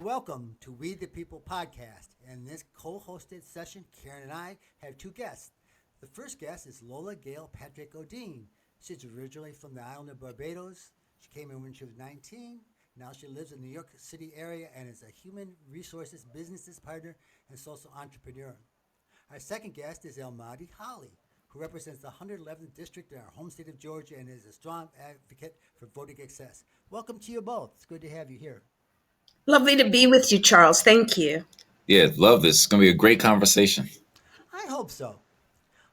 Welcome to We the People podcast. In this co hosted session, Karen and I have two guests. The first guest is Lola-Gayle Patrick-Dineen. She's originally from the island of Barbados. She came in when she was 19. Now she lives in the New York City area and is a human resources business partner and social entrepreneur. Our second guest is Mahdi, who represents the 111th district in our home state of Georgia and is a strong advocate for voting access. Welcome to you both. It's good to have you here. Lovely to be with you, Charles. Thank you. Yeah, love this. It's going to be a great conversation. I hope so.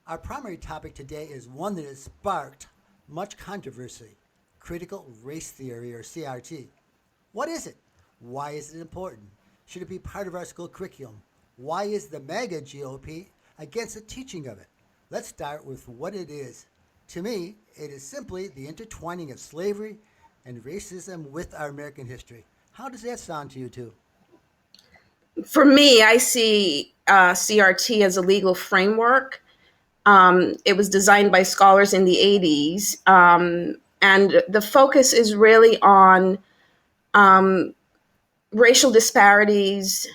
Our primary topic today is one that has sparked much controversy: critical race theory, or CRT. What is it? Why is it important? Should it be part of our school curriculum? Why is the MAGA GOP against the teaching of it? Let's start with what it is. To me, it is simply the intertwining of slavery and racism with our American history. How does that sound to you two? For me, I see CRT as a legal framework. It was designed by scholars in the 80s, and the focus is really on um, racial disparities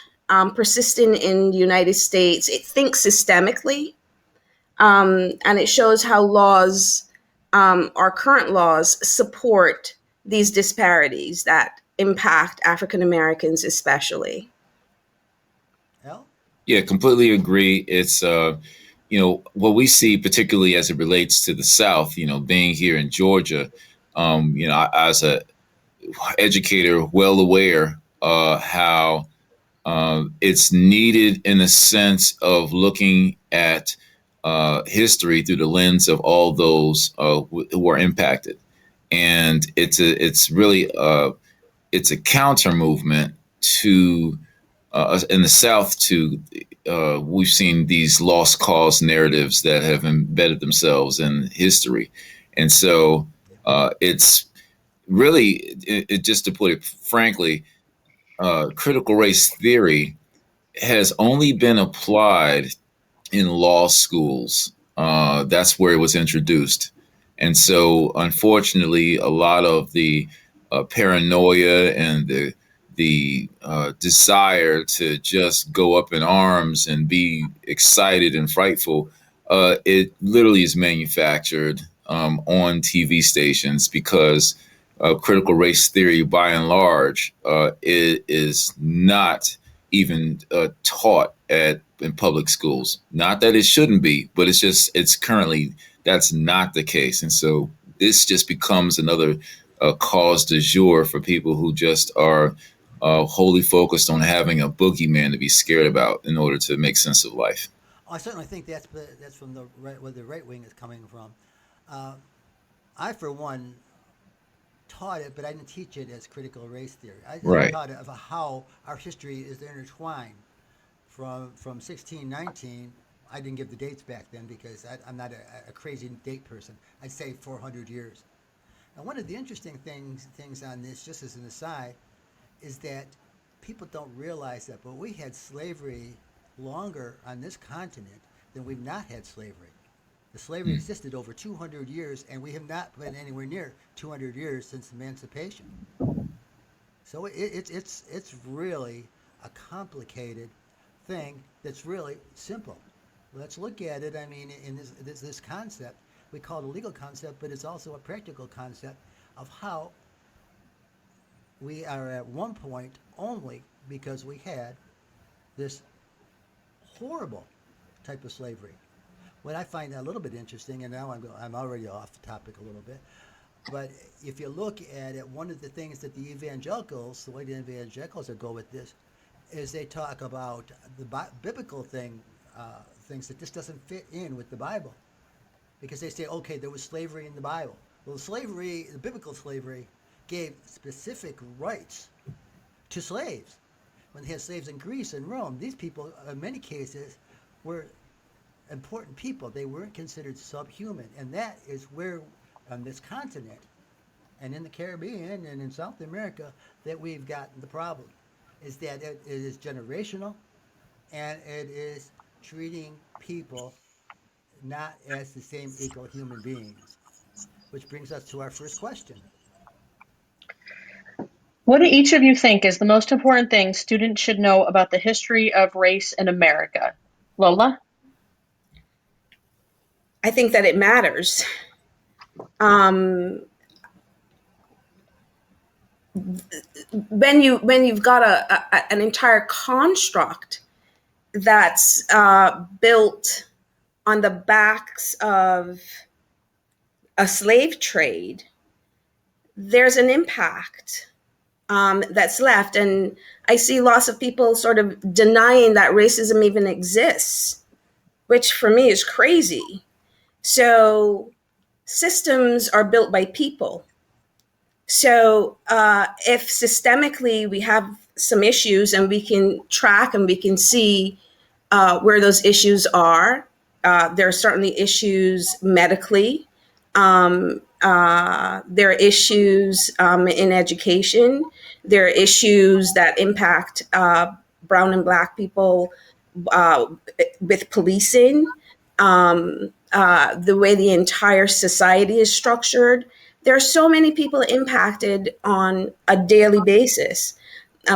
persisting in the United States. It thinks systemically, and it shows how our current laws, support these disparities that impact African Americans especially. Al? Yeah, completely agree. It's what we see, particularly as it relates to the South. Being here in Georgia, as a educator, well aware how it's needed in the sense of looking at history through the lens of all those who were impacted, and it's really it's a counter movement to in the South to we've seen these lost cause narratives that have embedded themselves in history, and so it's really just to put it frankly, critical race theory has only been applied in law schools. That's where it was introduced, and so unfortunately, a lot of the paranoia and the desire to just go up in arms and be excited and frightful, it literally is manufactured on TV stations because critical race theory, by and large, it is not even taught at in public schools. Not that it shouldn't be, but it's currently that's not the case, and so this just becomes another cause du jour for people who just are wholly focused on having a boogeyman to be scared about in order to make sense of life. I certainly think that's from the right, where the right wing is coming from. Uh, I, for one, taught it, but I didn't teach it as critical race theory. I Right. taught it of how our history is intertwined from 1619. I didn't give the dates back then because I'm not a crazy date person. I'd say 400 years. And one of the interesting things on this, just as an aside, is that people don't realize that, but we had slavery longer on this continent than we've not had slavery. The slavery Mm. existed over 200 years, and we have not been anywhere near 200 years since emancipation. So it's really a complicated thing that's really simple. Let's look at it. I mean, in this concept, we call it a legal concept, but it's also a practical concept of how we are at one point only because we had this horrible type of slavery. What I find a little bit interesting, and now I'm already off the topic a little bit, but if you look at it, one of the things that the evangelicals, the way the evangelicals go with this, is they talk about the biblical things that this doesn't fit in with the Bible, because they say, okay, there was slavery in the Bible. Well, slavery, the biblical slavery, gave specific rights to slaves. When they had slaves in Greece and Rome, these people, in many cases, were important people. They weren't considered subhuman, and that is where, on this continent, and in the Caribbean and in South America, that we've gotten the problem. Is that it is generational, and it is treating people not as the same equal human beings. Which brings us to our first question. What do each of you think is the most important thing students should know about the history of race in America? Lola? I think that it matters. Um, when you've got an entire construct that's built on the backs of a slave trade, there's an impact that's left. And I see lots of people sort of denying that racism even exists, which for me is crazy. So systems are built by people. So if systemically we have some issues and we can track and we can see where those issues are, there are certainly issues medically. There are issues in education. There are issues that impact brown and black people with policing, the way the entire society is structured. There are so many people impacted on a daily basis.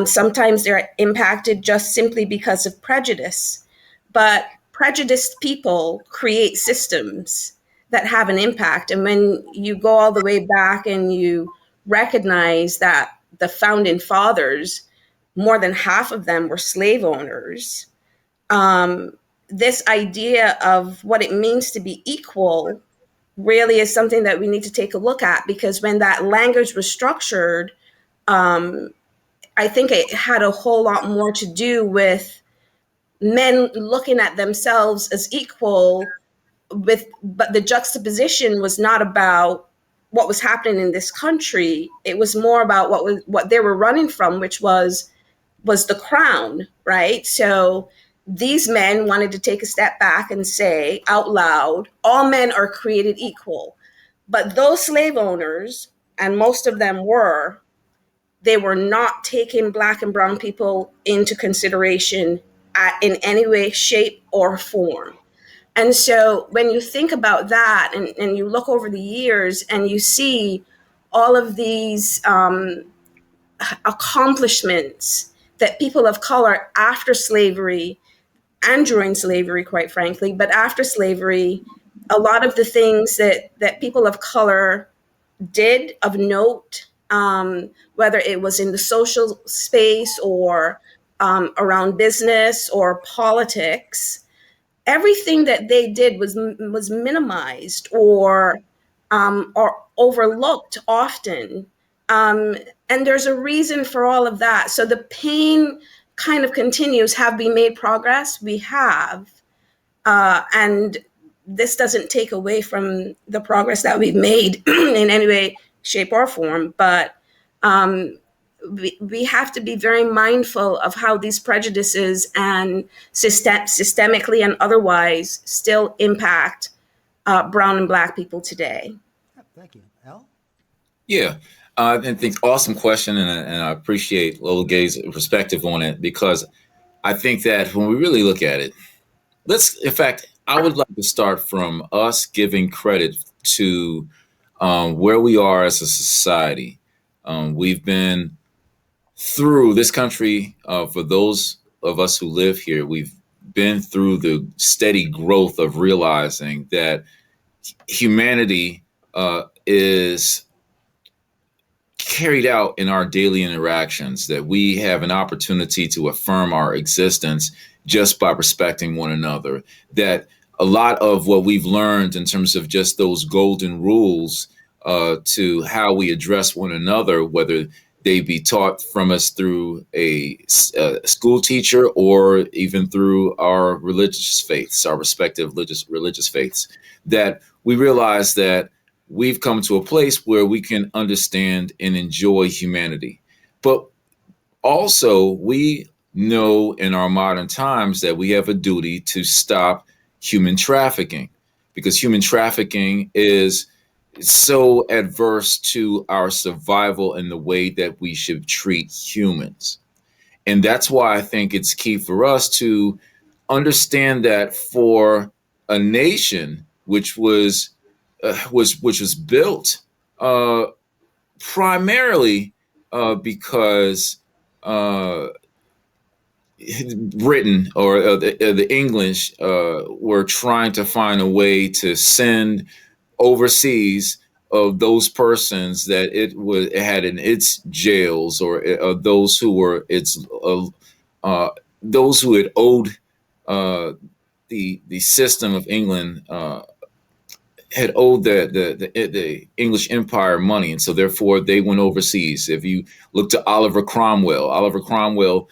Sometimes they're impacted just simply because of prejudice, but prejudiced people create systems that have an impact. And when you go all the way back and you recognize that the founding fathers, more than half of them were slave owners, this idea of what it means to be equal really is something that we need to take a look at, because when that language was structured, I think it had a whole lot more to do with men looking at themselves as equal but the juxtaposition was not about what was happening in this country. It was more about what they were running from, which was the crown, right? So these men wanted to take a step back and say out loud, all men are created equal. But those slave owners, and most of them they were not taking black and brown people into consideration in any way, shape, or form. And so when you think about that and you look over the years and you see all of these accomplishments that people of color after slavery and during slavery, quite frankly, but after slavery, a lot of the things that people of color did of note, whether it was in the social space or around business or politics, everything that they did was minimized or overlooked often. And there's a reason for all of that. So the pain kind of continues. Have we made progress? We have. And this doesn't take away from the progress that we've made in any way, shape, or form. But we have to be very mindful of how these prejudices and systemically and otherwise still impact brown and black people today. Thank you. Al? Yeah. I think awesome question, and I appreciate Lola-Gayle's perspective on it, because I think that when we really look at it, in fact, I would like to start from us giving credit to where we are as a society. We've been through this country, for those of us who live here, we've been through the steady growth of realizing that humanity is carried out in our daily interactions, that we have an opportunity to affirm our existence just by respecting one another, that a lot of what we've learned in terms of just those golden rules to how we address one another, whether they be taught from us through a school teacher or even through our religious faiths, our respective religious faiths, that we realize that we've come to a place where we can understand and enjoy humanity. But also, we know in our modern times that we have a duty to stop human trafficking, because human trafficking is so adverse to our survival and the way that we should treat humans. And that's why I think it's key for us to understand that for a nation which was built primarily because Britain or the English were trying to find a way to send overseas of those persons that it had in its jails, or those who were its uh, those who had owed uh, the system of England, had owed the English Empire money, and so therefore they went overseas. If you look to Oliver Cromwell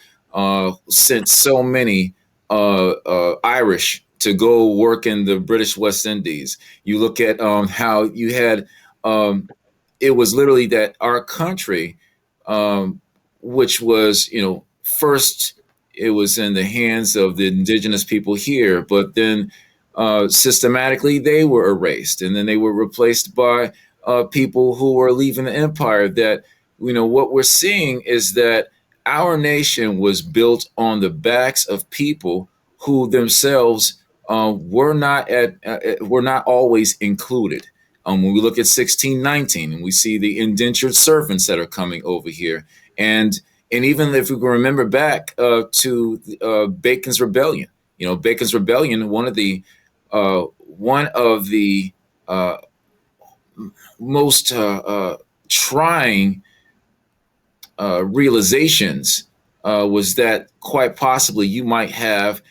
sent so many Irish to go work in the British West Indies. You look at how you had it was literally that our country, which was, first it was in the hands of the indigenous people here, but then systematically they were erased, and then they were replaced by people who were leaving the empire. That, what we're seeing is that our nation was built on the backs of people who themselves were not always included. When we look at 1619 and we see the indentured servants that are coming over here, and even if we can remember back to Bacon's Rebellion, Bacon's Rebellion, one of the most trying realizations was that quite possibly you might have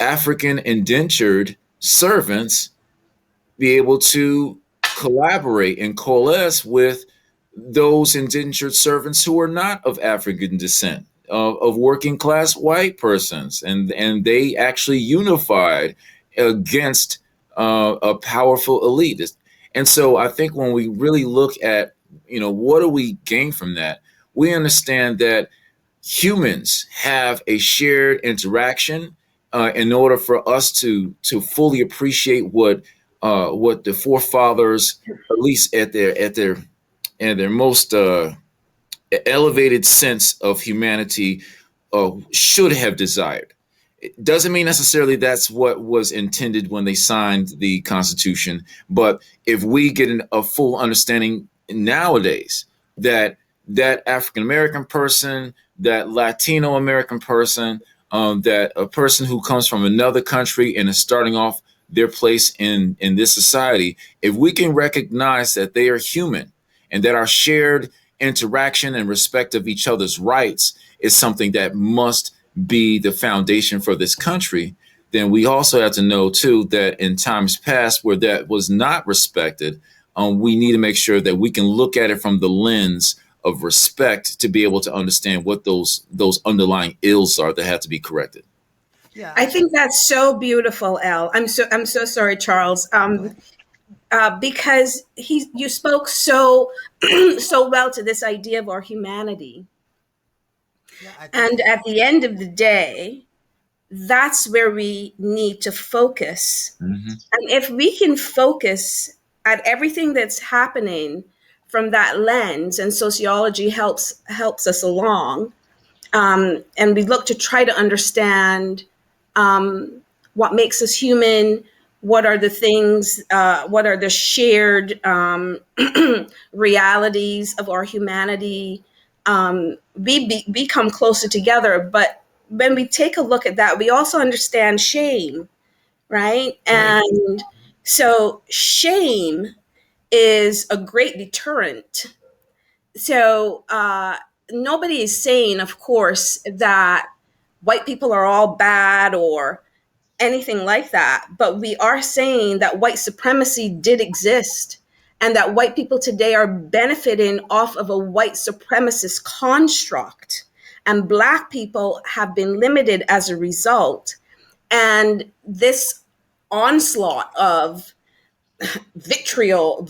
African indentured servants be able to collaborate and coalesce with those indentured servants who are not of African descent, of working class white persons, and they actually unified against a powerful elite. And so I think when we really look at, what do we gain from that, we understand that humans have a shared interaction in order for us to fully appreciate what the forefathers, at least at their most elevated sense of humanity, should have desired. It doesn't mean necessarily that's what was intended when they signed the Constitution, but if we get a full understanding nowadays that African American person, that Latino American person, that a person who comes from another country and is starting off their place in this society, if we can recognize that they are human and that our shared interaction and respect of each other's rights is something that must be the foundation for this country, then we also have to know too that in times past where that was not respected, we need to make sure that we can look at it from the lens of respect to be able to understand what those underlying ills are that have to be corrected. Yeah, I think that's so beautiful, El. I'm so sorry, Charles. Because you spoke so so well to this idea of our humanity. yeah, I think And at the end of the day, that's where we need to focus. Mm-hmm. And if we can focus at everything that's happening from that lens, and sociology helps us along, and we look to try to understand what makes us human, what are the things, what are the shared realities of our humanity, we become closer together. But when we take a look at that, we also understand shame, right? And so shame is a great deterrent. So nobody is saying, of course, that white people are all bad or anything like that. But we are saying that white supremacy did exist and that white people today are benefiting off of a white supremacist construct. And Black people have been limited as a result. And this onslaught of vitriol,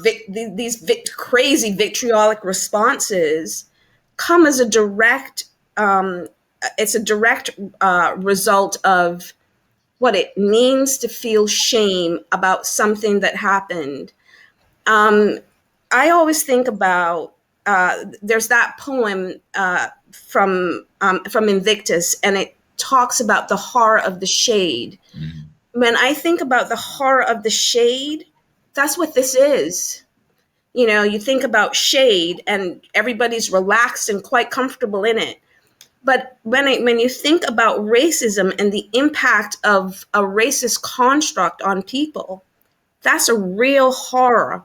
crazy vitriolic responses come as a direct, it's a direct result of what it means to feel shame about something that happened. I always think about, there's that poem from Invictus, and it talks about the horror of the shade. When I think about the horror of the shade, that's what this is. You know, you think about shade and everybody's relaxed and quite comfortable in it. But when you think about racism and the impact of a racist construct on people, that's a real horror.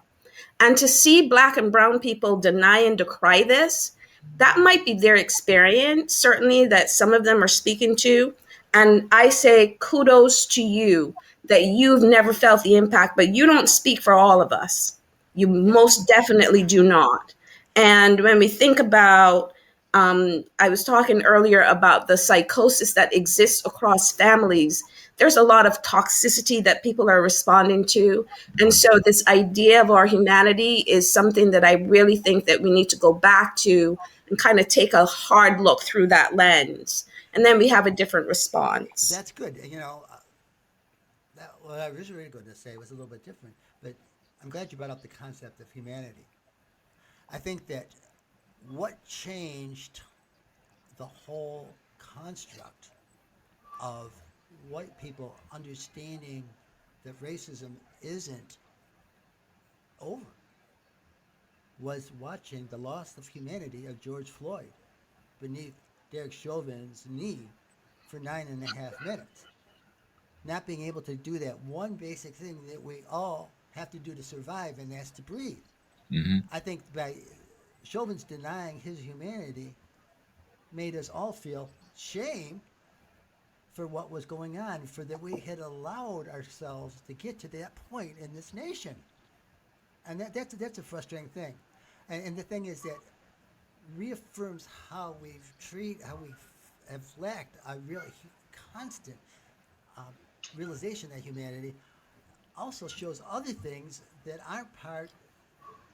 And to see Black and Brown people deny and decry this, that might be their experience, certainly that some of them are speaking to. And I say kudos to you that you've never felt the impact, but you don't speak for all of us. You Yeah. most definitely do not. And when we think about, I was talking earlier about the psychosis that exists across families. There's a lot of toxicity that people are responding to. And so this idea of our humanity is something that I really think that we need to go back to and kind of take a hard look through that lens. And then we have a different response. That's good. What I was really going to say was a little bit different, but I'm glad you brought up the concept of humanity. I think that what changed the whole construct of white people understanding that racism isn't over was watching the loss of humanity of George Floyd beneath Derek Chauvin's knee for 9.5 minutes. Not being able to do that one basic thing that we all have to do to survive, and that's to breathe. Hmm. I think by Chauvin's denying his humanity made us all feel shame for what was going on, for that we had allowed ourselves to get to that point in this nation. And that's a frustrating thing. And the thing is that reaffirms how we have lacked a really constant um, realization that humanity also shows other things that aren't part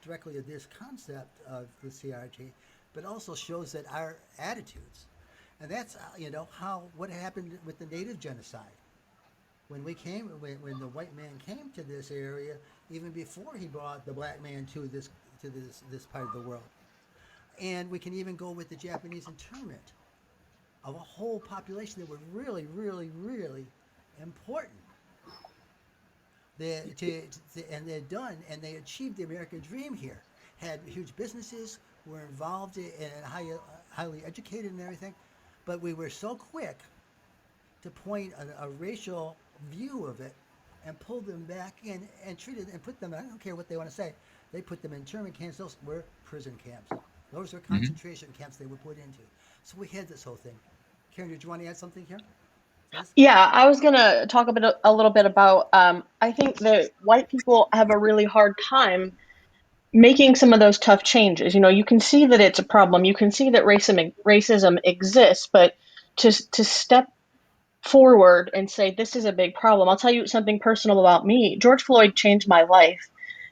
directly of this concept of the CRT, but also shows that our attitudes, and that's how what happened with the native genocide when the white man came to this area, even before he brought the black man to this part of the world. And we can even go with the Japanese internment of a whole population that were really, really, really important. And they're done, and they achieved the American dream here. Had huge businesses, were involved and highly educated and everything, but we were so quick to point a racial view of it and pull them back in and treat it and put them. I don't care what they want to say. They put them in internment camps. Those were prison camps. Those were Hmm. concentration camps they were put into. So we had this whole thing. Karen, did you want to add something here? Yes. Yeah, I was gonna talk a little bit about. I think that white people have a really hard time making some of those tough changes. You know, you can see that it's a problem. You can see that racism exists, but to step forward and say this is a big problem. I'll tell you something personal about me. George Floyd changed my life.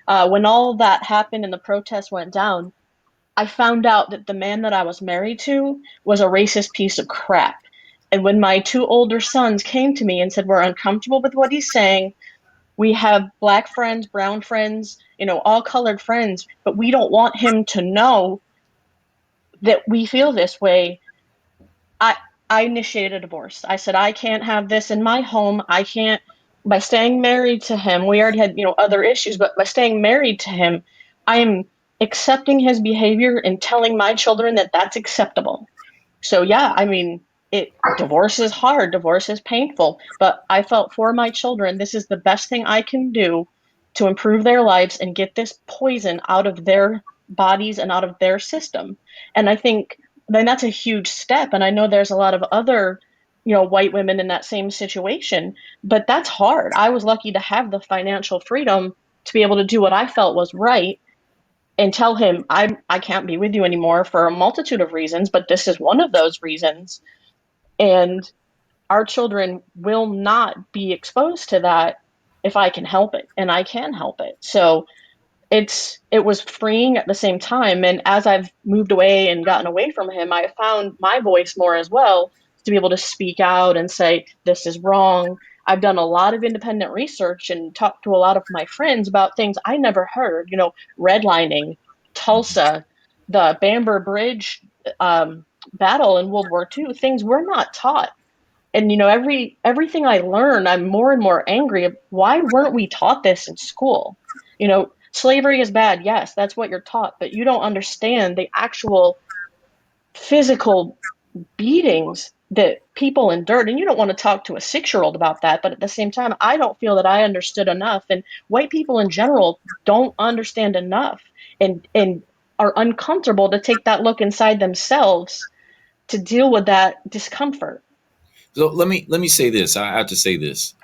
When all that happened and the protests went down, I found out that the man that I was married to was a racist piece of crap. And when my two older sons came to me and said, we're uncomfortable with what he's saying, we have black friends, brown friends, all colored friends, but we don't want him to know that we feel this way. I I initiated a divorce. I said I can't have this in my home. I can't by staying married to him. We already had, other issues, but by staying married to him, I am accepting his behavior and telling my children that that's acceptable. So yeah, I mean, it divorce is hard, divorce is painful, but I felt for my children, this is the best thing I can do to improve their lives and get this poison out of their bodies and out of their system. And I think then that's a huge step. And I know there's a lot of other, white women in that same situation, but that's hard. I was lucky to have the financial freedom to be able to do what I felt was right and tell him I can't be with you anymore for a multitude of reasons, but this is one of those reasons. And our children will not be exposed to that if I can help it, and I can help it. So it was freeing at the same time. And as I've moved away and gotten away from him, I found my voice more as well to be able to speak out and say this is wrong. I've done a lot of independent research and talked to a lot of my friends about things I never heard, redlining, Tulsa, the Bamber Bridge battle in World War II, things we're not taught. And everything I learn, I'm more and more angry. Why weren't we taught this in school? Slavery is bad. Yes, that's what you're taught, but you don't understand the actual physical beatings that people endured. And you don't want to talk to a 6-year-old about that, but at the same time, I don't feel that I understood enough, and white people in general don't understand enough, and are uncomfortable to take that look inside themselves to deal with that discomfort. So let me say this. I have to say this.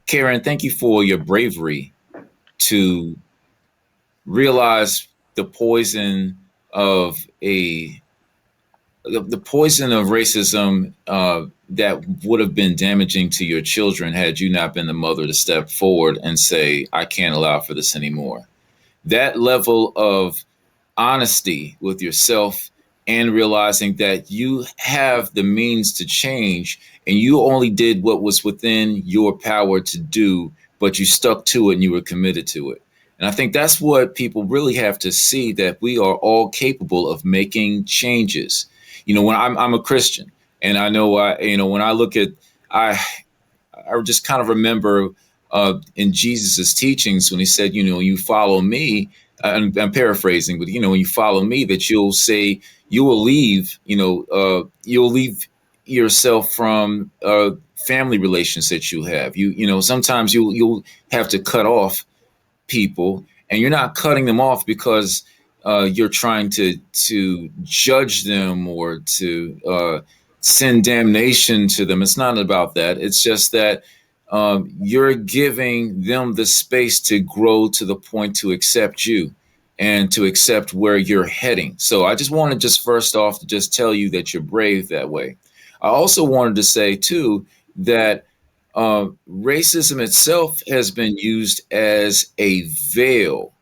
Karen, thank you for your bravery to realize the poison of a the poison of racism that would have been damaging to your children had you not been the mother to step forward and say, I can't allow for this anymore. That level of honesty with yourself and realizing that you have the means to change and you only did what was within your power to do, but you stuck to it and you were committed to it. And I think that's what people really have to see, that we are all capable of making changes. When I'm a Christian, and I know, when I look at, I, I just kind of remember in Jesus's teachings when he said, you follow me. I'm paraphrasing, but when you follow me, that you will leave, you'll leave yourself from family relations that you have. Sometimes you'll have to cut off people, and you're not cutting them off because you're trying to judge them or to send damnation to them. It's not about that. It's just that you're giving them the space to grow to the point to accept you and to accept where you're heading. So I just want to just first off to just tell you that you're brave that way. I also wanted to say too that racism itself has been used as a veil.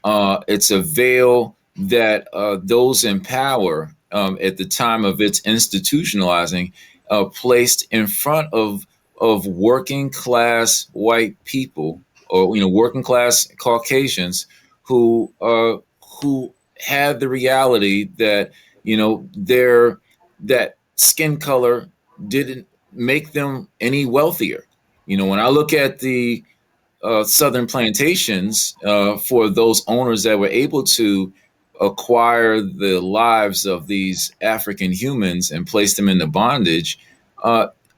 It's a veil that those in power at the time of its institutionalizing placed in front of working class white people, or working class Caucasians who had the reality that their that skin color didn't make them any wealthier. When I look at the southern plantations, for those owners that were able to acquire the lives of these African humans and place them into bondage,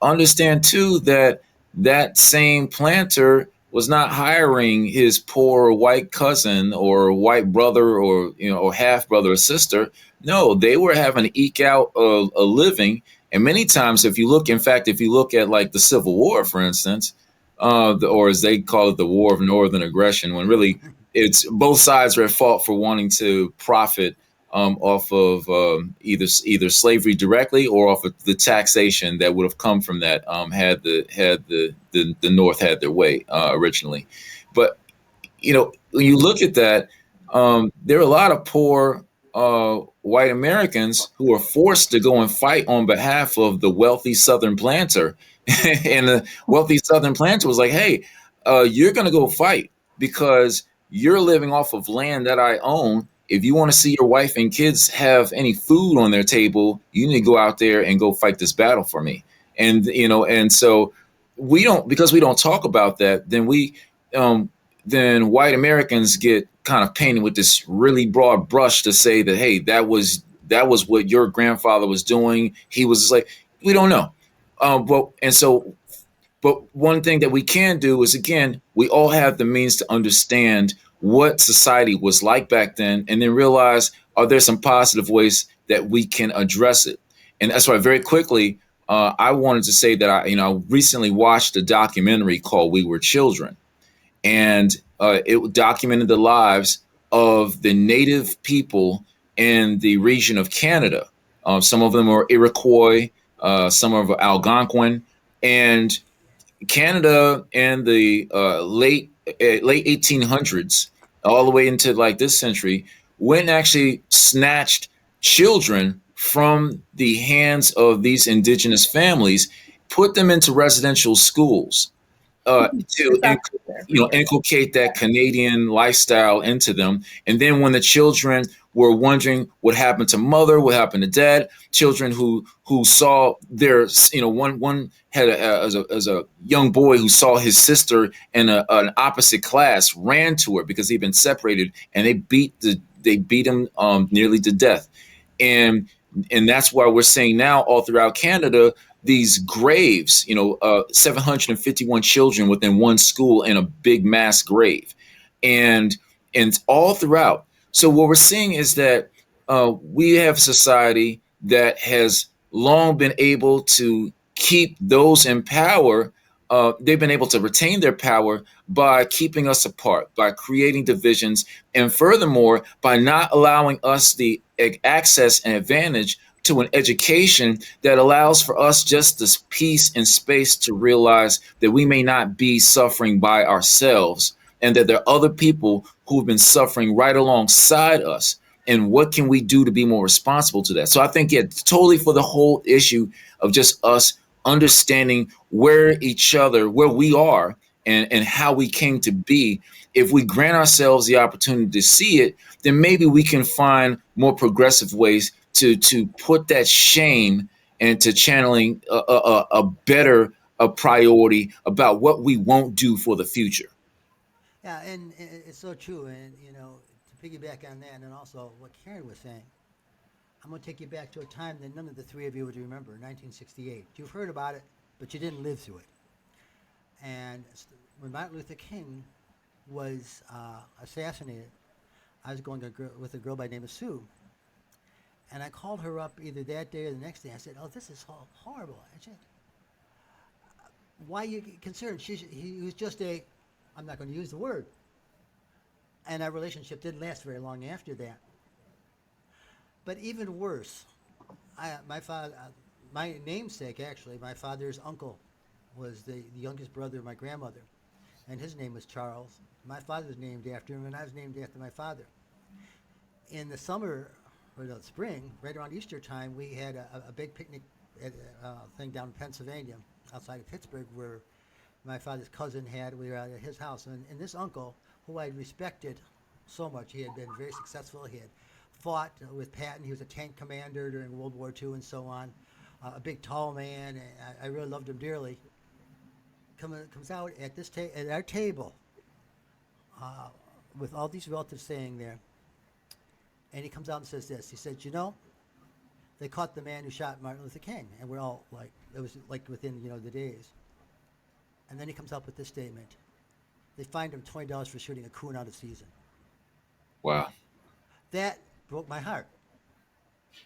understand too that that same planter was not hiring his poor white cousin or white brother or or half brother or sister. No, they were having to eke out a living. And many times, if you look at like the Civil War, for instance, or as they call it, the War of Northern Aggression, when really it's both sides are at fault for wanting to profit off of either slavery directly or off of the taxation that would have come from that had the North had their way originally. But when you look at that, there are a lot of poor white Americans who are forced to go and fight on behalf of the wealthy Southern planter. And the wealthy Southern planter was like, hey, you're going to go fight because you're living off of land that I own. If you want to see your wife and kids have any food on their table, you need to go out there and go fight this battle for me. And so because we don't talk about that, then white Americans get kind of painted with this really broad brush to say that, hey, that was what your grandfather was doing. He was like, we don't know. But one thing that we can do is, again, we all have the means to understand what society was like back then, and then realize, are there some positive ways that we can address it? And that's why very quickly, I wanted to say that I recently watched a documentary called We Were Children. And it documented the lives of the native people in the region of Canada. Some of them are Iroquois, some are Algonquin, and Canada in the late 1800s, all the way into like this century, went and actually snatched children from the hands of these indigenous families, put them into residential schools to inculcate that Canadian lifestyle into them. And then when the children were wondering what happened to mother, what happened to dad. Children who saw their, one had as a young boy who saw his sister in an opposite class, ran to her because he'd been separated, and they beat him nearly to death. And that's why we're seeing now all throughout Canada these graves, 751 children within one school in a big mass grave, and all throughout. So what we're seeing is that we have a society that has long been able to keep those in power. They've been able to retain their power by keeping us apart, by creating divisions, and furthermore, by not allowing us the access and advantage to an education that allows for us just this peace and space to realize that we may not be suffering by ourselves, and that there are other people who've been suffering right alongside us. And what can we do to be more responsible to that? So I think, yeah, totally for the whole issue of just us understanding where we are, and how we came to be. If we grant ourselves the opportunity to see it, then maybe we can find more progressive ways to put that shame into channeling a better priority about what we won't do for the future. Yeah, and it's so true. And to piggyback on that, and also what Karen was saying, I'm going to take you back to a time that none of the three of you would remember, 1968. You've heard about it, but you didn't live through it. And when Martin Luther King was assassinated, I was going with a girl by the name of Sue. And I called her up either that day or the next day. I said, "Oh, this is horrible." I said, "Why are you concerned?" He was just I'm not going to use the word. And our relationship didn't last very long after that. But even worse, my father, my namesake actually, my father's uncle was the youngest brother of my grandmother. And his name was Charles. My father was named after him, and I was named after my father. In the summer, or the spring, right around Easter time, we had a big picnic thing down in Pennsylvania, outside of Pittsburgh, where my father's cousin we were at his house. And this uncle, who I respected so much, he had been very successful. He had fought with Patton. He was a tank commander during World War II and so on. A big, tall man. And I really loved him dearly. Comes out at at our table with all these relatives staying there. And he comes out and says this. He said, they caught the man who shot Martin Luther King. And we're all like, it was like within, the days. And then he comes up with this statement. They fined him $20 for shooting a coon out of season. Wow. That broke my heart.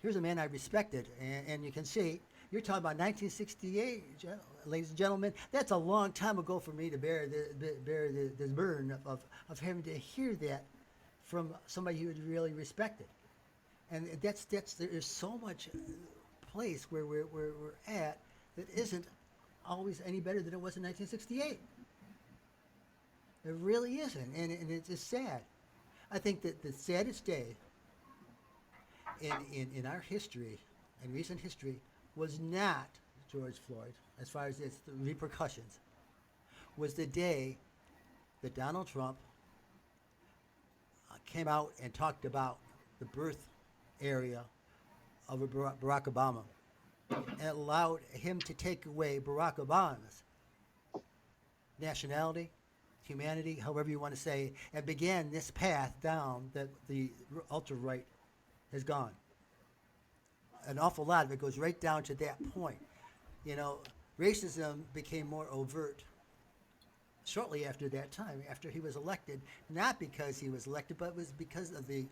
Here's a man I respected. And you can see, you're talking about 1968, ladies and gentlemen. That's a long time ago for me to bear the burden of having to hear that from somebody who really respected. And there's so much place where we're at that isn't always any better than it was in 1968. It really isn't, and it's just sad. I think that the saddest day in our history, in recent history, was not George Floyd, as far as its repercussions, was the day that Donald Trump came out and talked about the birth area of Barack Obama, and allowed him to take away Barack Obama's nationality, humanity, however you want to say, and began this path down that the ultra-right has gone. An awful lot of it goes right down to that point. Racism became more overt shortly after that time, after he was elected, not because he was elected, but it was because of the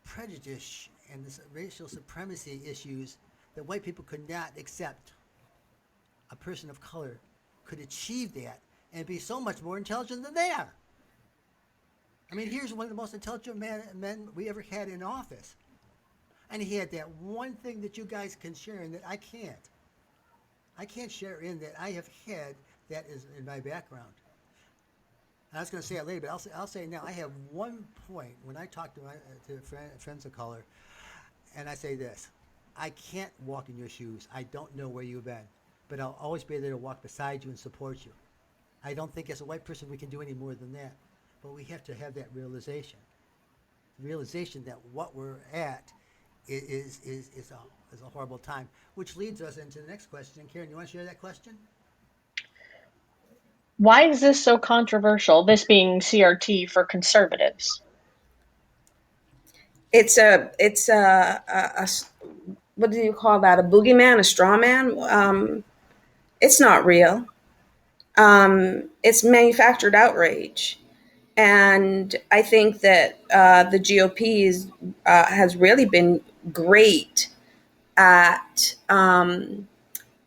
prejudice and this racial supremacy issues that white people could not accept. A person of color could achieve that and be so much more intelligent than they are. I mean, here's one of the most intelligent men we ever had in office. And he had that one thing that you guys can share in that I can't. I can't share in that I have had that is in my background. And I was going to say it later, but I'll say it now. I have one point when I talk to friends of color, and I say this. I can't walk in your shoes. I don't know where you've been, but I'll always be there to walk beside you and support you. I don't think as a white person we can do any more than that, but we have to have that realization. the realization that what we're at is a horrible time. Which leads us into the next question. Karen, you want to share that question? Why is this so controversial, this being CRT for conservatives? It's a what do you call that? A boogeyman, a straw man? It's not real. It's manufactured outrage. And I think that the GOP has really been great at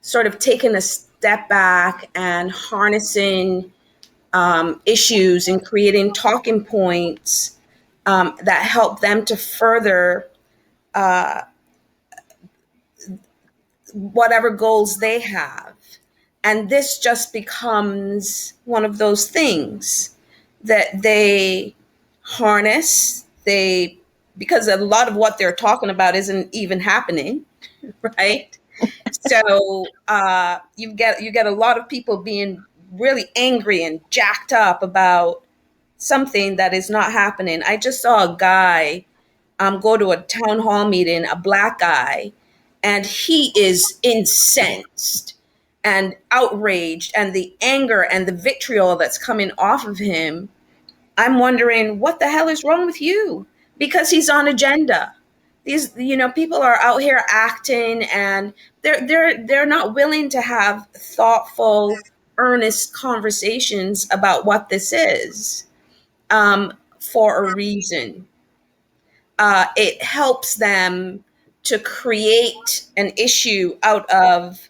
sort of taking a step back and harnessing issues and creating talking points that help them to further whatever goals they have. And this just becomes one of those things that they harness, because a lot of what they're talking about isn't even happening, right? So you get a lot of people being really angry and jacked up about something that is not happening. I just saw a guy go to a town hall meeting, a black guy, and he is incensed and outraged, and the anger and the vitriol that's coming off of him. I'm wondering what the hell is wrong with you, because he's on agenda. These, people are out here acting, and they're not willing to have thoughtful, earnest conversations about what this is, for a reason. It helps them to create an issue out of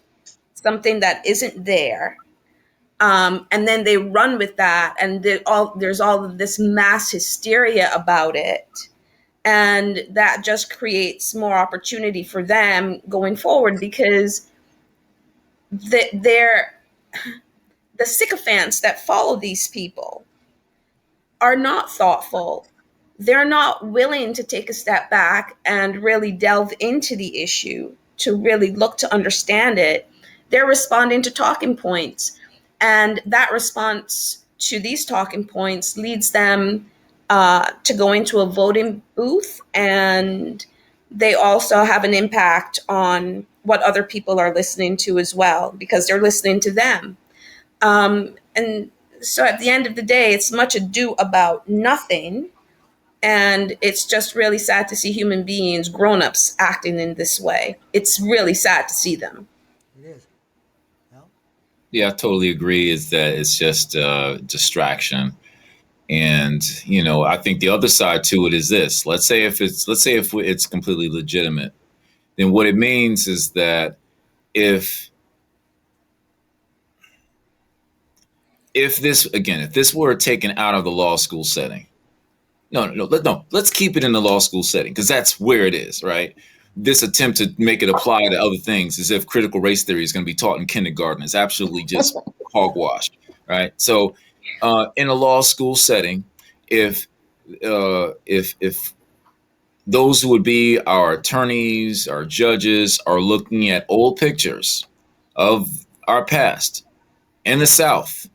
something that isn't there. And then they run with that, and there's all of this mass hysteria about it. And that just creates more opportunity for them going forward, because they're the sycophants that follow these people are not thoughtful. They're not willing to take a step back and really delve into the issue, to really look to understand it. They're responding to talking points. And that response to these talking points leads them to go into a voting booth. And they also have an impact on what other people are listening to as well, because they're listening to them. And so at the end of the day, it's much ado about nothing. And it's just really sad to see human beings, grown-ups, acting in this way. It's really sad to see them. It is. Well, Yeah, I totally agree. Is that it's just distraction, and I think the other side to it is this. Let's say if it's completely legitimate, then what it means is that if if this were taken out of the law school setting, no, let's keep it in the law school setting, because that's where it is, right? This attempt to make it apply to other things, as if critical race theory is going to be taught in kindergarten, is absolutely just hogwash, right? So, in a law school setting, if if those who would be our attorneys, our judges, are looking at old pictures of our past in the South,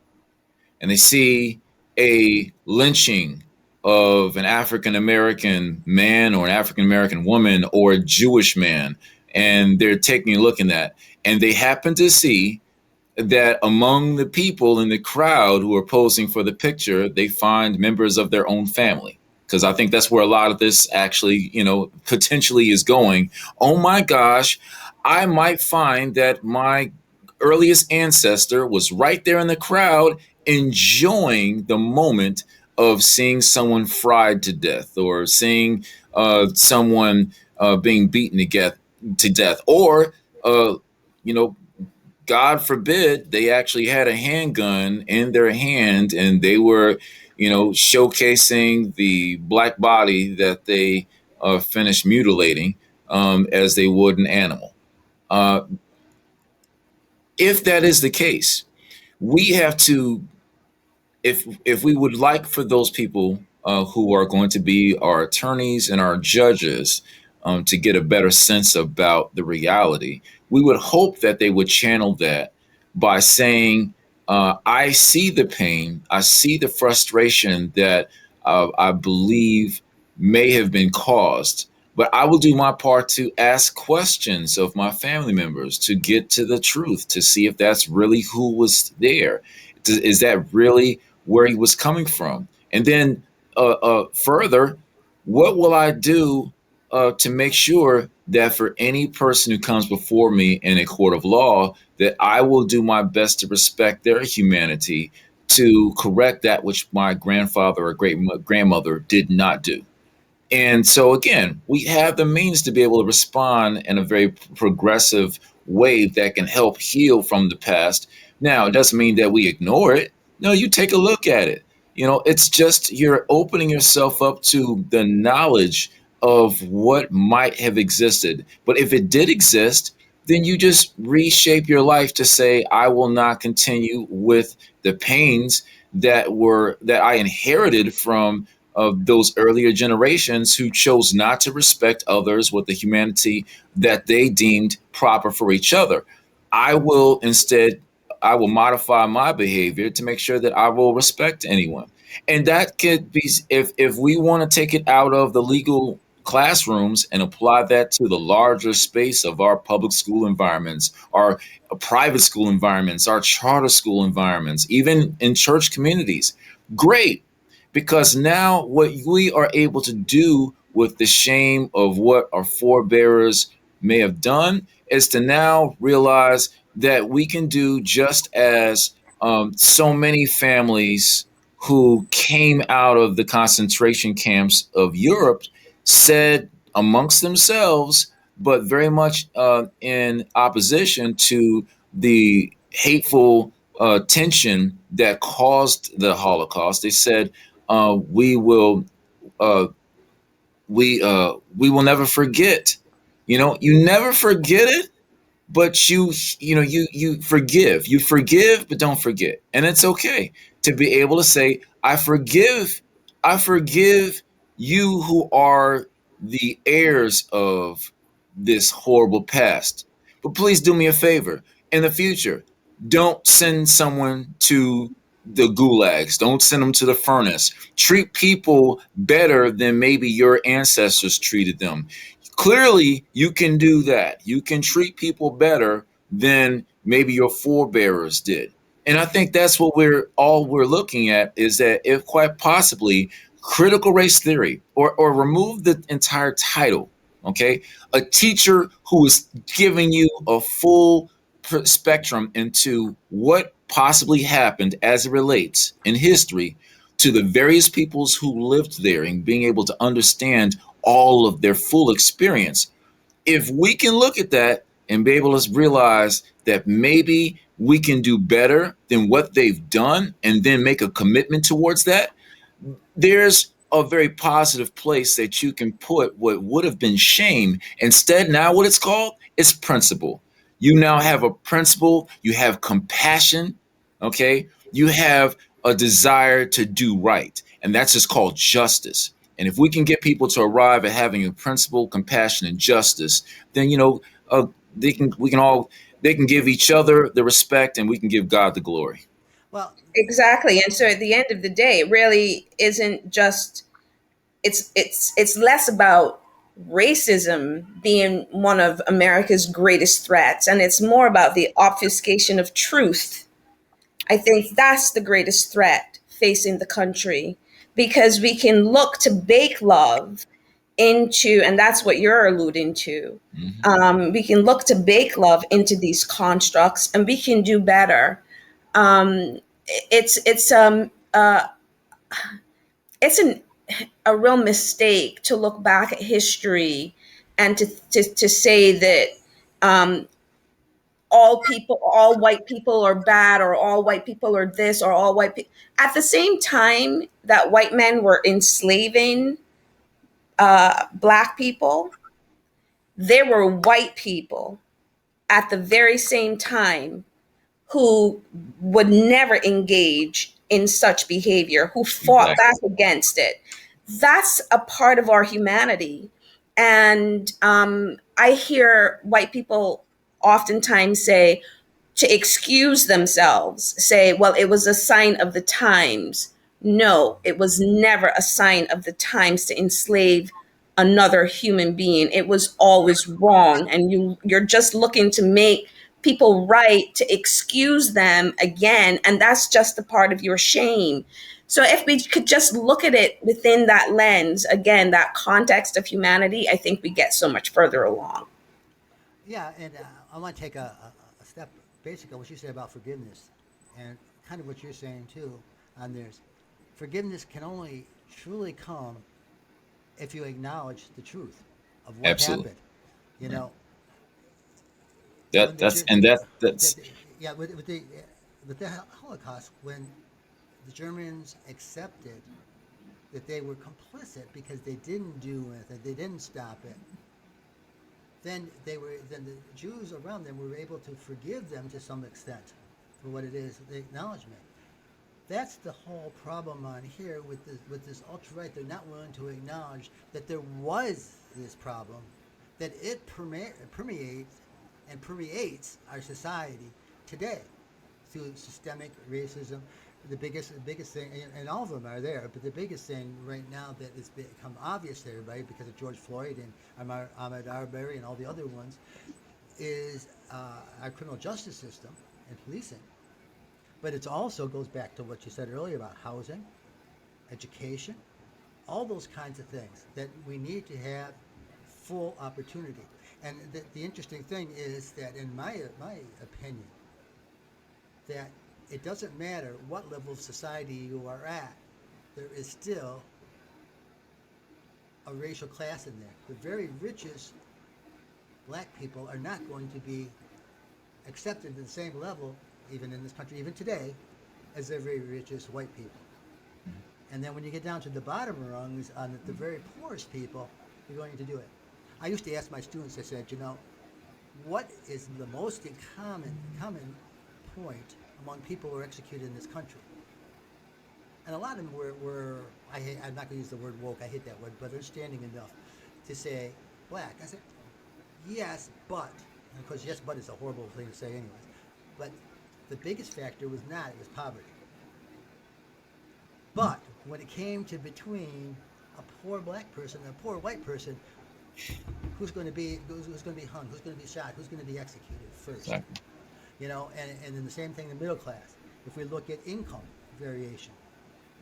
and they see a lynching of an African American man or an African American woman or a Jewish man, and they're taking a look at that, and they happen to see that among the people in the crowd who are posing for the picture, they find members of their own family. Because I think that's where a lot of this actually, potentially is going. Oh my gosh, I might find that my earliest ancestor was right there in the crowd, enjoying the moment of seeing someone fried to death, or seeing someone being beaten to death, or you know God forbid they actually had a handgun in their hand, and they were showcasing the black body that they finished mutilating, as they would an animal. uh, if that is the case, we have to, if we would like for those people who are going to be our attorneys and our judges to get a better sense about the reality, we would hope that they would channel that by saying, I see the pain, I see the frustration that I believe may have been caused. But I will do my part to ask questions of my family members to get to the truth, to see if that's really who was there. Is that really where he was coming from? And then further, what will I do to make sure that for any person who comes before me in a court of law, that I will do my best to respect their humanity, to correct that which my grandfather or great grandmother did not do. And so, again, we have the means to be able to respond in a very progressive way that can help heal from the past. Now, it doesn't mean that we ignore it. No, you take a look at it. It's just you're opening yourself up to the knowledge of what might have existed. But if it did exist, then you just reshape your life to say, I will not continue with the pains that I inherited from of those earlier generations who chose not to respect others with the humanity that they deemed proper for each other. I will instead, I will modify my behavior to make sure that I will respect anyone. And that could be, if we want to take it out of the legal classrooms and apply that to the larger space of our public school environments, our private school environments, our charter school environments, even in church communities, great, because now what we are able to do with the shame of what our forebears may have done is to now realize that we can do just as so many families who came out of the concentration camps of Europe said amongst themselves, but very much in opposition to the hateful tension that caused the Holocaust. They said, we will uh, we will never forget. You never forget it, but you forgive, but don't forget. And it's okay to be able to say, I forgive you who are the heirs of this horrible past. But please do me a favor. In the future, don't send someone to the gulags. Don't send them to the furnace. Treat people better than maybe your ancestors treated them. Clearly, you can do that. You can treat people better than maybe your forebears did. And I think that's what we're looking at, is that if quite possibly critical race theory, or remove the entire title, okay? A teacher who is giving you a full spectrum into what possibly happened as it relates in history to the various peoples who lived there, and being able to understand all of their full experience. If we can look at that and be able to realize that maybe we can do better than what they've done, and then make a commitment towards that, there's a very positive place that you can put what would have been shame. Instead, now what it's called is principle. You now have a principle, you have compassion, okay? You have a desire to do right. And that's just called justice. And if we can get people to arrive at having a principle, compassion, and justice, then they can we can all they can give each other the respect, and we can give God the glory. Well, Exactly. And so at the end of the day, it really isn't just, it's less about racism being one of America's greatest threats, and it's more about the obfuscation of truth. I think that's the greatest threat facing the country, because we can look to bake love into, and that's what you're alluding to. Mhm. We can look to bake love into these constructs, and we can do better. Um, it's it's a real mistake to look back at history and to say that um, all white people are bad, or all white people are this, or all white people. At the same time that white men were enslaving black people, there were white people at the very same time who would never engage in such behavior, who fought Exactly. back against it. That's a part of our humanity. And I hear white people oftentimes say, to excuse themselves, say, well, it was a sign of the times. No, it was never a sign of the times to enslave another human being. It was always wrong. And you're just looking to make people right, to excuse them again. And that's just a part of your shame. So if we could just look at it within that lens, again, that context of humanity, I think we get so much further along. Yeah, and I want to take a step, basically, what you say about forgiveness, and kind of what you're saying too on this. Forgiveness can only truly come if you acknowledge the truth of what Absolutely. happened. You know, when That the, that's Ger- and the that's yeah, with the Holocaust, when the Germans accepted that they were complicit because they didn't do anything, they didn't stop it, then the Jews around them were able to forgive them to some extent for what it is, the acknowledgement. That's the whole problem on here with this ultra right. They're not willing to acknowledge that there was this problem, that it permeates and permeates our society today through systemic racism. The biggest thing, and all of them are there, but the biggest thing right now that has become obvious to everybody because of George Floyd and Ahmaud Arbery and all the other ones is our criminal justice system and policing. But it also goes back to what you said earlier about housing, education, all those kinds of things that we need to have full opportunity. And the interesting thing is that, in my opinion, that it doesn't matter what level of society you are at, there is still a racial class in there. The very richest black people are not going to be accepted at the same level, even in this country, even today, as the very richest white people. And then when you get down to the bottom rungs, on the very poorest people, you're going to do it. I used to ask my students, I said, what is the most common point among people who are executed in this country? And a lot of them I'm not going to use the word woke, I hate that word, but understanding enough to say black. I said, yes, but, and of course, yes, but is a horrible thing to say anyways, but the biggest factor was not, it was poverty. But when it came to between a poor black person and a poor white person, who's going to be hung, who's going to be shot, who's going to be executed first? exactly. And then the same thing in the middle class. If we look at income variation,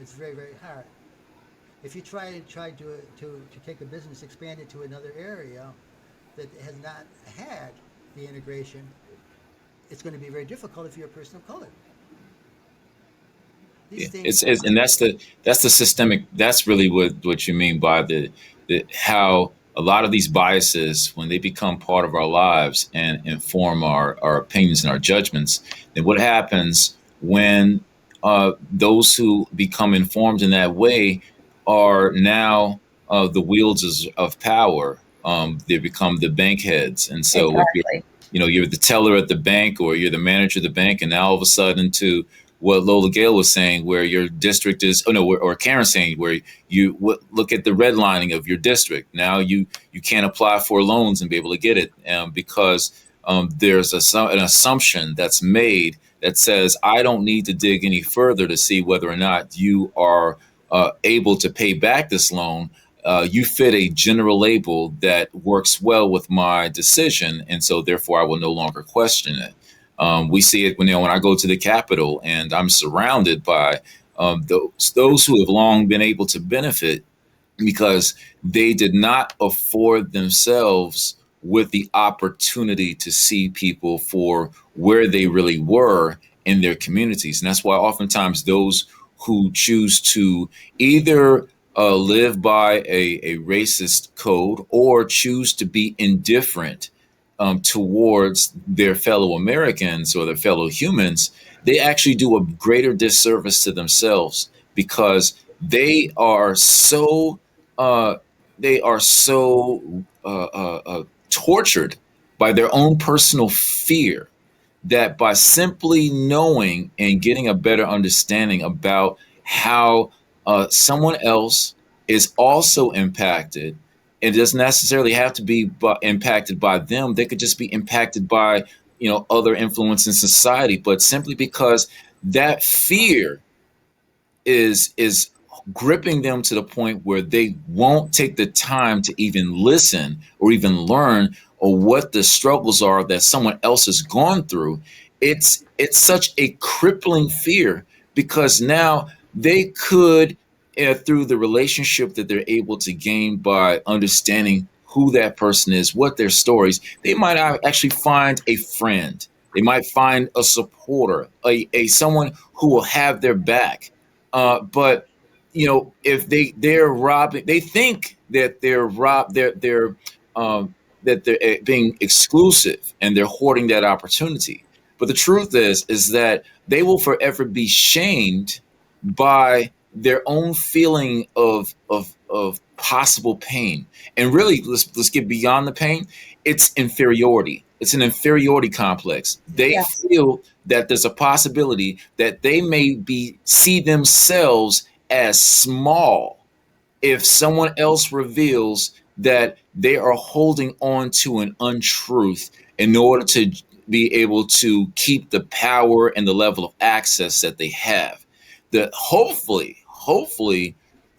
it's very, very hard. If you try to take a business, expand it to another area that has not had the integration, it's going to be very difficult if you're a person of color. Yeah, These things it's and that's the systemic. That's really what you mean by the how a lot of these biases, when they become part of our lives and inform our opinions and our judgments, then what happens when those who become informed in that way are now the wielders of power. They become the bank heads, and so if Exactly. you're the teller at the bank or you're the manager of the bank, and now all of a sudden to what Lola-Gayle was saying, where your district is, oh no, or Karen saying, where you look at the redlining of your district. Now you can't apply for loans and be able to get it because there's an assumption that's made that says, I don't need to dig any further to see whether or not you are able to pay back this loan. You fit a general label that works well with my decision, and so therefore I will no longer question it. We see it when I go to the Capitol, and I'm surrounded by those who have long been able to benefit because they did not afford themselves with the opportunity to see people for where they really were in their communities. And that's why oftentimes those who choose to either live by a racist code or choose to be indifferent towards their fellow Americans or their fellow humans, they actually do a greater disservice to themselves because uh, they are so tortured by their own personal fear that by simply knowing and getting a better understanding about how someone else is also impacted, it doesn't necessarily have to be impacted by them. They could just be impacted by other influence in society, but simply because that fear is gripping them to the point where they won't take the time to even listen or even learn or what the struggles are that someone else has gone through. It's such a crippling fear because now they could, through the relationship that they're able to gain by understanding who that person is, what their stories, they might actually find a friend. They might find a supporter, a someone who will have their back. But if they're robbing, they think that um, they're being exclusive and they're hoarding that opportunity. But the truth is that they will forever be shamed by their own feeling of possible pain. And really, let's get beyond the pain. It's inferiority. It's an inferiority complex. They Yes. feel that there's a possibility that they may be see themselves as small if someone else reveals that they are holding on to an untruth in order to be able to keep the power and the level of access that they have. That hopefully,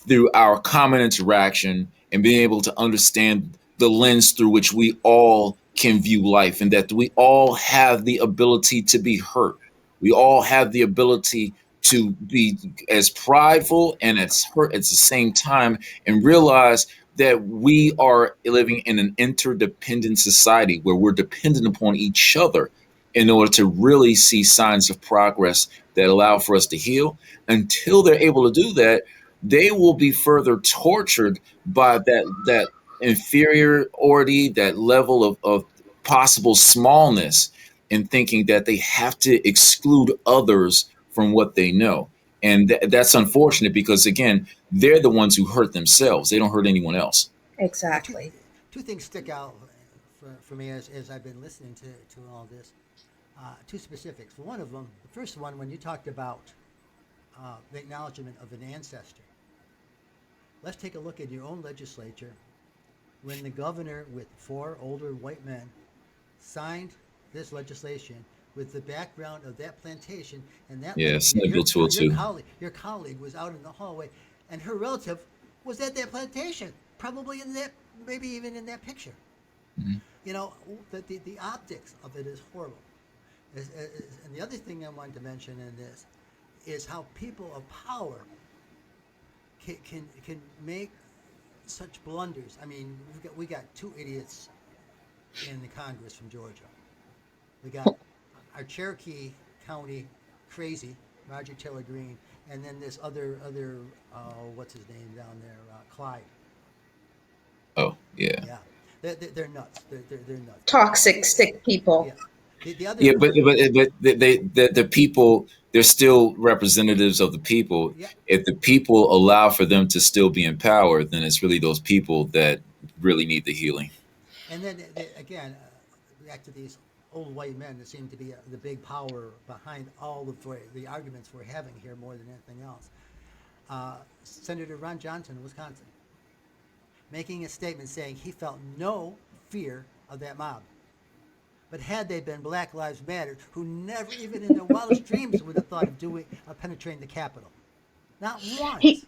through our common interaction and being able to understand the lens through which we all can view life, and that we all have the ability to be hurt. We all have the ability to be as prideful and as hurt at the same time, and realize that we are living in an interdependent society where we're dependent upon each other in order to really see signs of progress that allow for us to heal. Until they're able to do that, they will be further tortured by that inferiority, that level of possible smallness, and thinking that they have to exclude others from what they know. And that's unfortunate because, again, they're the ones who hurt themselves. They don't hurt anyone else. Well, two, Exactly. two things stick out for me as I've been listening to all this. Two specifics. One of them, the first one, when you talked about the acknowledgement of an ancestor. Let's take a look at your own legislature when the governor with four older white men signed this legislation with the background of that plantation, and that Yeah, Senate Bill your 202. colleague was out in the hallway, and her relative was at that plantation, probably in that, maybe even in that picture. Mhm. The optics of it is horrible. And the other thing I wanted to mention in this is how people of power can make such blunders. I mean, we got two idiots in the Congress from Georgia. We got our Cherokee County crazy Roger Taylor Greene, and then this other what's his name down there, Clyde. Oh, yeah. Yeah, they're nuts. They're nuts. Toxic, The, sick people. yeah, the other Yeah, the but other the people, they're still representatives of the people. yeah, If the people allow for them to still be in power, then it's really those people that really need the healing. and then again, back to these old white men that seem to be the big power behind all of the arguments we're having here more than anything else. Senator Ron Johnson of Wisconsin making a statement saying he felt no fear of that mob. But had they been Black Lives Matter, who never even in their wildest dreams would have thought of penetrating the Capitol, not He once.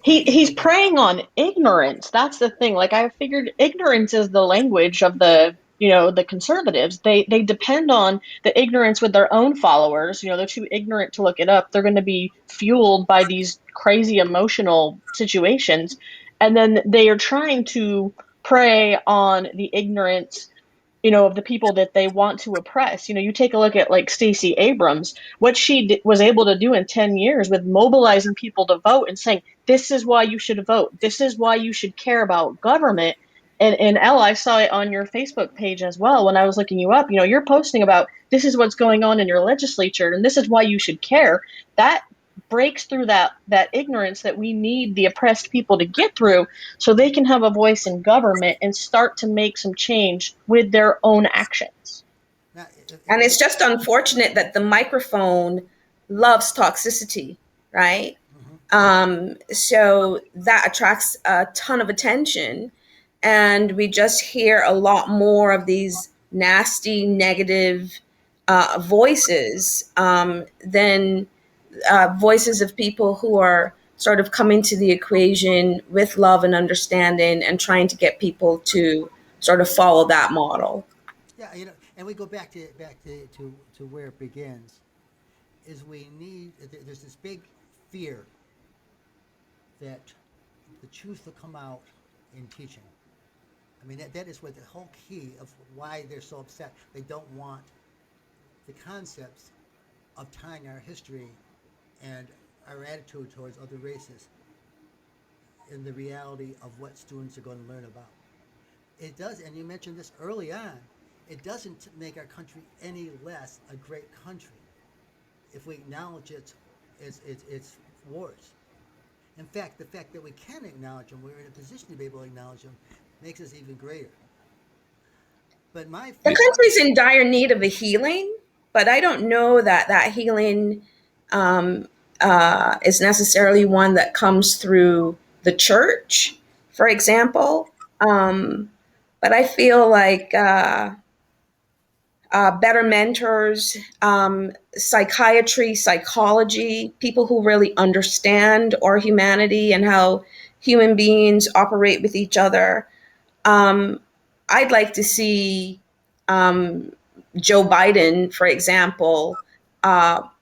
he's preying on ignorance. That's the thing. Like I figured ignorance is the language of the conservatives. They depend on the ignorance with their own followers. They're too ignorant to look it up. They're going to be fueled by these crazy emotional situations, and then they are trying to prey on the ignorance of the people that they want to oppress. You take a look at like Stacey Abrams, what she was able to do in 10 years with mobilizing people to vote and saying, this is why you should vote. This is why you should care about government. And Elle, I saw it on your Facebook page as well when I was looking you up. You're posting about this is what's going on in your legislature and this is why you should care. That breaks through that ignorance that we need the oppressed people to get through so they can have a voice in government and start to make some change with their own actions. Now, And it's just unfortunate that the microphone loves toxicity, right? mhm. So that attracts a ton of attention. And we just hear a lot more of these nasty, negative voices than voices of people who are sort of coming to the equation with love and understanding and trying to get people to sort of follow that model. Yeah, and we go back to where it begins. Is we need there's this big fear that the truth will come out in teaching. I mean, that is what the whole key of why they're so upset. They don't want the concepts of tying our history and our attitude towards other races in the reality of what students are going to learn about. It does, and you mentioned this early on, it doesn't make our country any less a great country if we acknowledge its wars. In fact, the fact that we can acknowledge them, we're in a position to be able to acknowledge them, makes us even greater. But my The country's in dire need of a healing, but I don't know that that healing um, is necessarily one that comes through the church, for example. But I feel like better mentors, psychiatry, psychology, people who really understand our humanity and how human beings operate with each other. Um, I'd like to see um, Joe Biden, for example,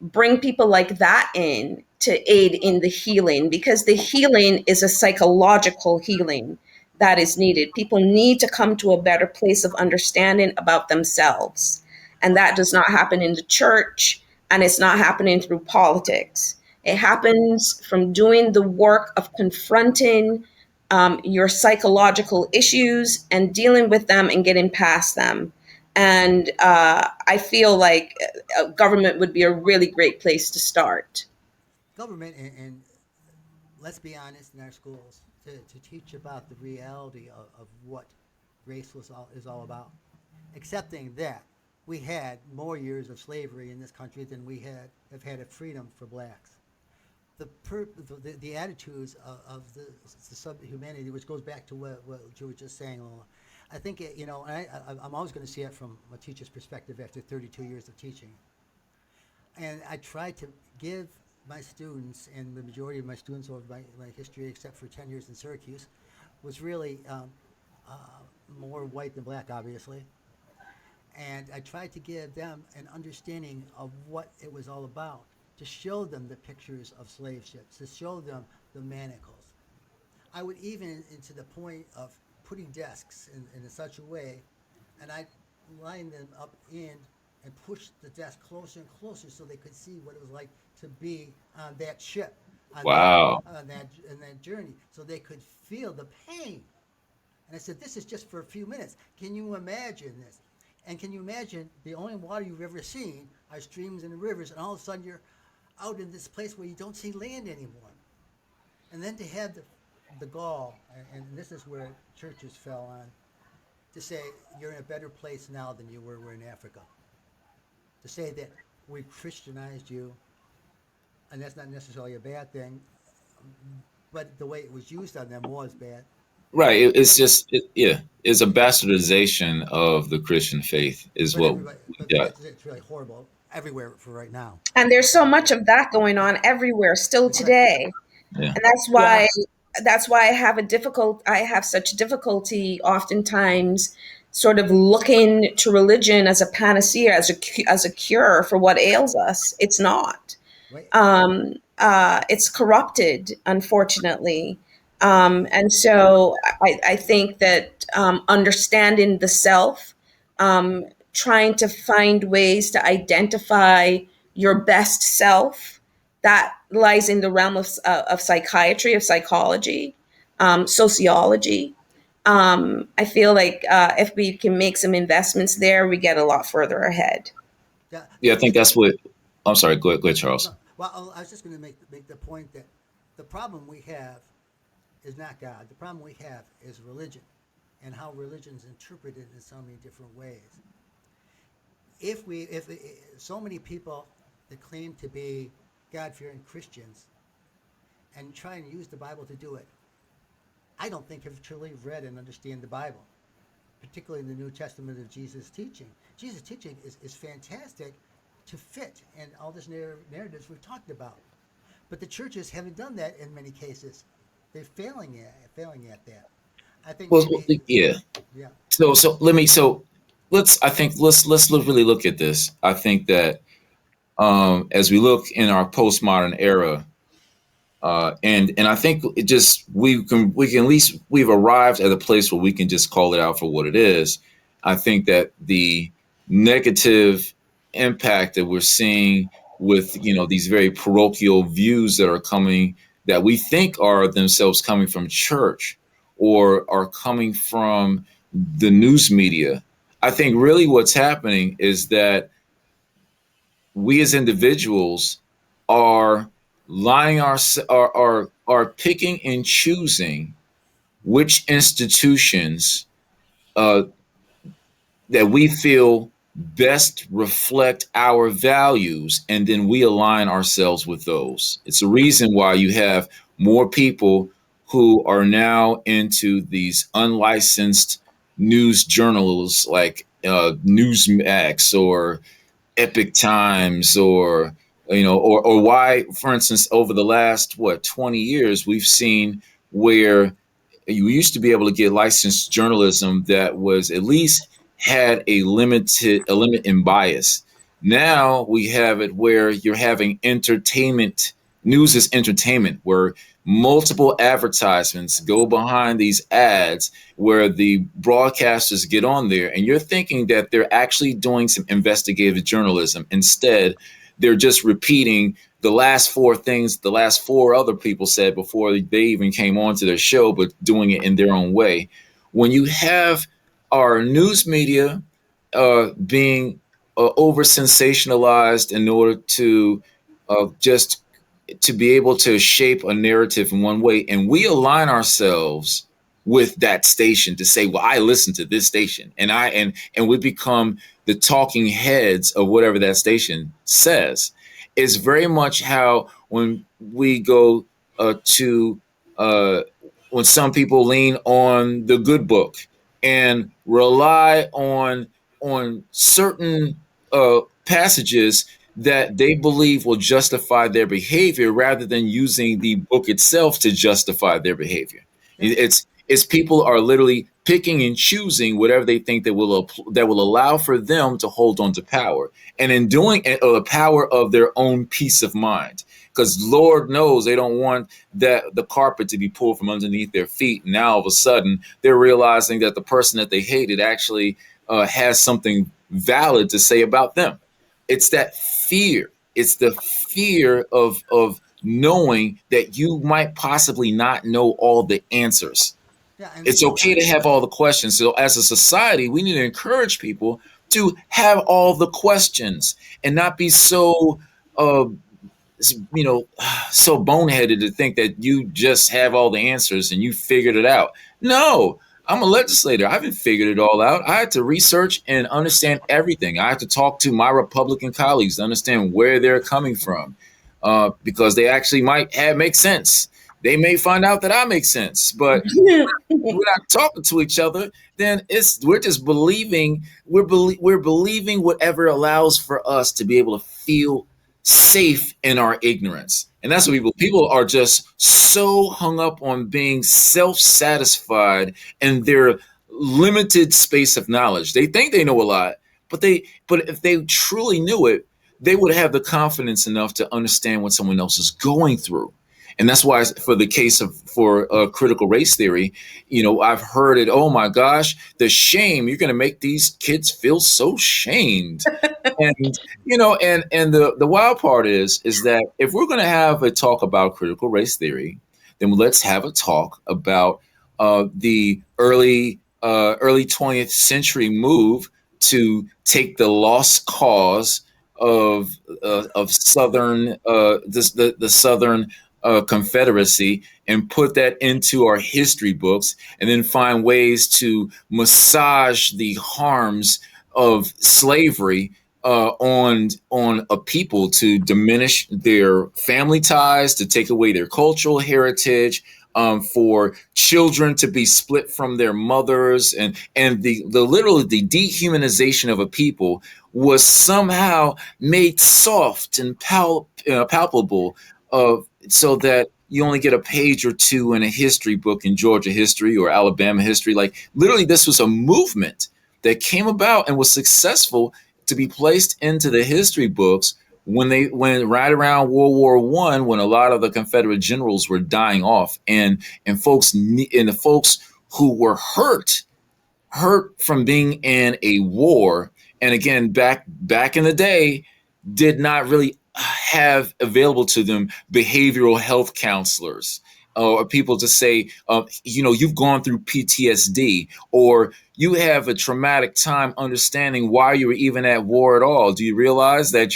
bring people like that in to aid in the healing, because the healing is a psychological healing that is needed. People need to come to a better place of understanding about themselves. And well, that does not happen in the church, and it's not happening through politics. It well, happens from doing the work of confronting your psychological issues and dealing with them and getting past them. And I feel like government would be a really great place to start. government and let's be honest, in our schools to teach about the reality of what is all about. Accepting that we had more years of slavery in this country than we have had of freedom for blacks. The attitudes the subhumanity, which goes back to what you were just saying, Lola. I think I'm always going to see it from a teacher's perspective after 32 years of teaching, and I try to give my students, and the majority of my students over my history, except for 10 years in Syracuse, was really uh, more white than black, obviously. And I tried to give them an understanding of what it was all about, to show them the pictures of slave ships, to show them the manacles. I would even into the point of putting desks in such a way, and I line them up in and push the desk closer and closer so they could see what it was like to be on that ship, Wow. on that journey, so they could feel the pain. And I said, this is just for a few minutes. Can you imagine this? And can you imagine the only water you've ever seen are streams and rivers, and all of a sudden you're out in this place where you don't see land anymore. And then to have the gall, and this is where churches fell on, to say you're in a better place now than you were in Africa. To say that we Christianized you, and that's not necessarily a bad thing, but the way it was used on them was bad. Right. It's But just, yeah, it's a bastardization of the Christian faith, is but what everybody, we but got. it's really horrible everywhere for right now. And there's so much of that going on everywhere still Exactly. today. Yeah. And Yeah. that's why I have such difficulty oftentimes sort of looking to religion as a panacea, as a cure for what ails us. It's not. Right. It's corrupted, unfortunately. And so I think that understanding the self, trying to find ways to identify your best self, that lies in the realm of psychiatry, of psychology, sociology. I feel like if we can make some investments there, we get a lot further ahead. Yeah. Yeah, I think that's what, I'm sorry, go ahead, Charles. No, well, I was just going to make the point that the problem we have is not God. The problem we have is religion, and how religion's interpreted in so many different ways. If so many people that claim to be God-fearing Christians and try and use the Bible to do it, I don't think have truly read and understand the Bible, particularly in the New Testament of Jesus' teaching. Jesus' teaching is fantastic to fit in all these narratives we've talked about. But the churches haven't done that in many cases. They're failing at that. I think Well, maybe, yeah. yeah, Let's really look at this. I think that as we look in our postmodern era, and I think it just we can at least we've arrived at a place where we can just call it out for what it is. I think that the negative impact that we're seeing with these very parochial views that are coming, that we think are themselves coming from church or are coming from the news media. I think really what's happening is that we as individuals are lying are picking and choosing which institutions uh, that we feel best reflect our values, and then we align ourselves with those. It's the reason why you have more people who are now into these unlicensed news journals like Newsmax or Epic Times, or or why, for instance, over the last 20 years, we've seen where you used to be able to get licensed journalism that was at least had a limit in bias. Now we have it where you're having entertainment news is entertainment, where multiple advertisements go behind these ads, where the broadcasters get on there, and you're thinking that they're actually doing some investigative journalism. Instead, they're just repeating the last four things the last four other people said before they even came onto their show, but doing it in their own way. When you have our news media being over sensationalized in order to just to be able to shape a narrative in one way, and we align ourselves with that station to say, well, I listen to this station, and we become the talking heads of whatever that station says. Is very much how when we go to when some people lean on the good book and rely on certain passages that they believe will justify their behavior, rather than using the book itself to justify their behavior. yeah, It's people are literally picking and choosing whatever they think that will allow for them to hold on to power, and in doing it, the power of their own peace of mind. Because Lord knows they don't want the carpet to be pulled from underneath their feet. And now all of a sudden they're realizing that the person that they hated actually has something valid to say about them. It's that fear. It's the fear of knowing that you might possibly not know all the answers. yeah, and It's okay to have all the questions. So as a society, we need to encourage people to have all the questions and not be so uh, you know, so boneheaded to think that you just have all the answers and you figured it out. No, I'm a legislator. I haven't figured it all out. I had to research and understand everything. I have to talk to my Republican colleagues to understand where they're coming from, because they actually might make sense. They may find out that I make sense, but we're not talking to each other, then we're just believing we're believing whatever allows for us to be able to feel safe in our ignorance. And that's what people are just so hung up on being self-satisfied in their limited space of knowledge. They think they know a lot, but if they truly knew it, they would have the confidence enough to understand what someone else is going through. And that's why, for the case of critical race theory, I've heard it. Oh my gosh, the shame! You're going to make these kids feel so shamed. And the wild part is that if we're going to have a talk about critical race theory, then let's have a talk about the early 20th century move to take the lost cause of Southern the Southern Confederacy and put that into our history books, and then find ways to massage the harms of slavery on a people, to diminish their family ties, to take away their cultural heritage, for children to be split from their mothers, and the literally the dehumanization of a people was somehow made soft and palpable, so that you only get a page or two in a history book in Georgia history or Alabama history. Like literally, this was a movement that came about and was successful to be placed into the history books when right around World War I, when a lot of the Confederate generals were dying off, and the folks who were hurt from being in a war, and again back in the day, did not really have available to them behavioral health counselors, or people to say, you've gone through PTSD, or you have a traumatic time understanding why you were even at war at all. Do you realize that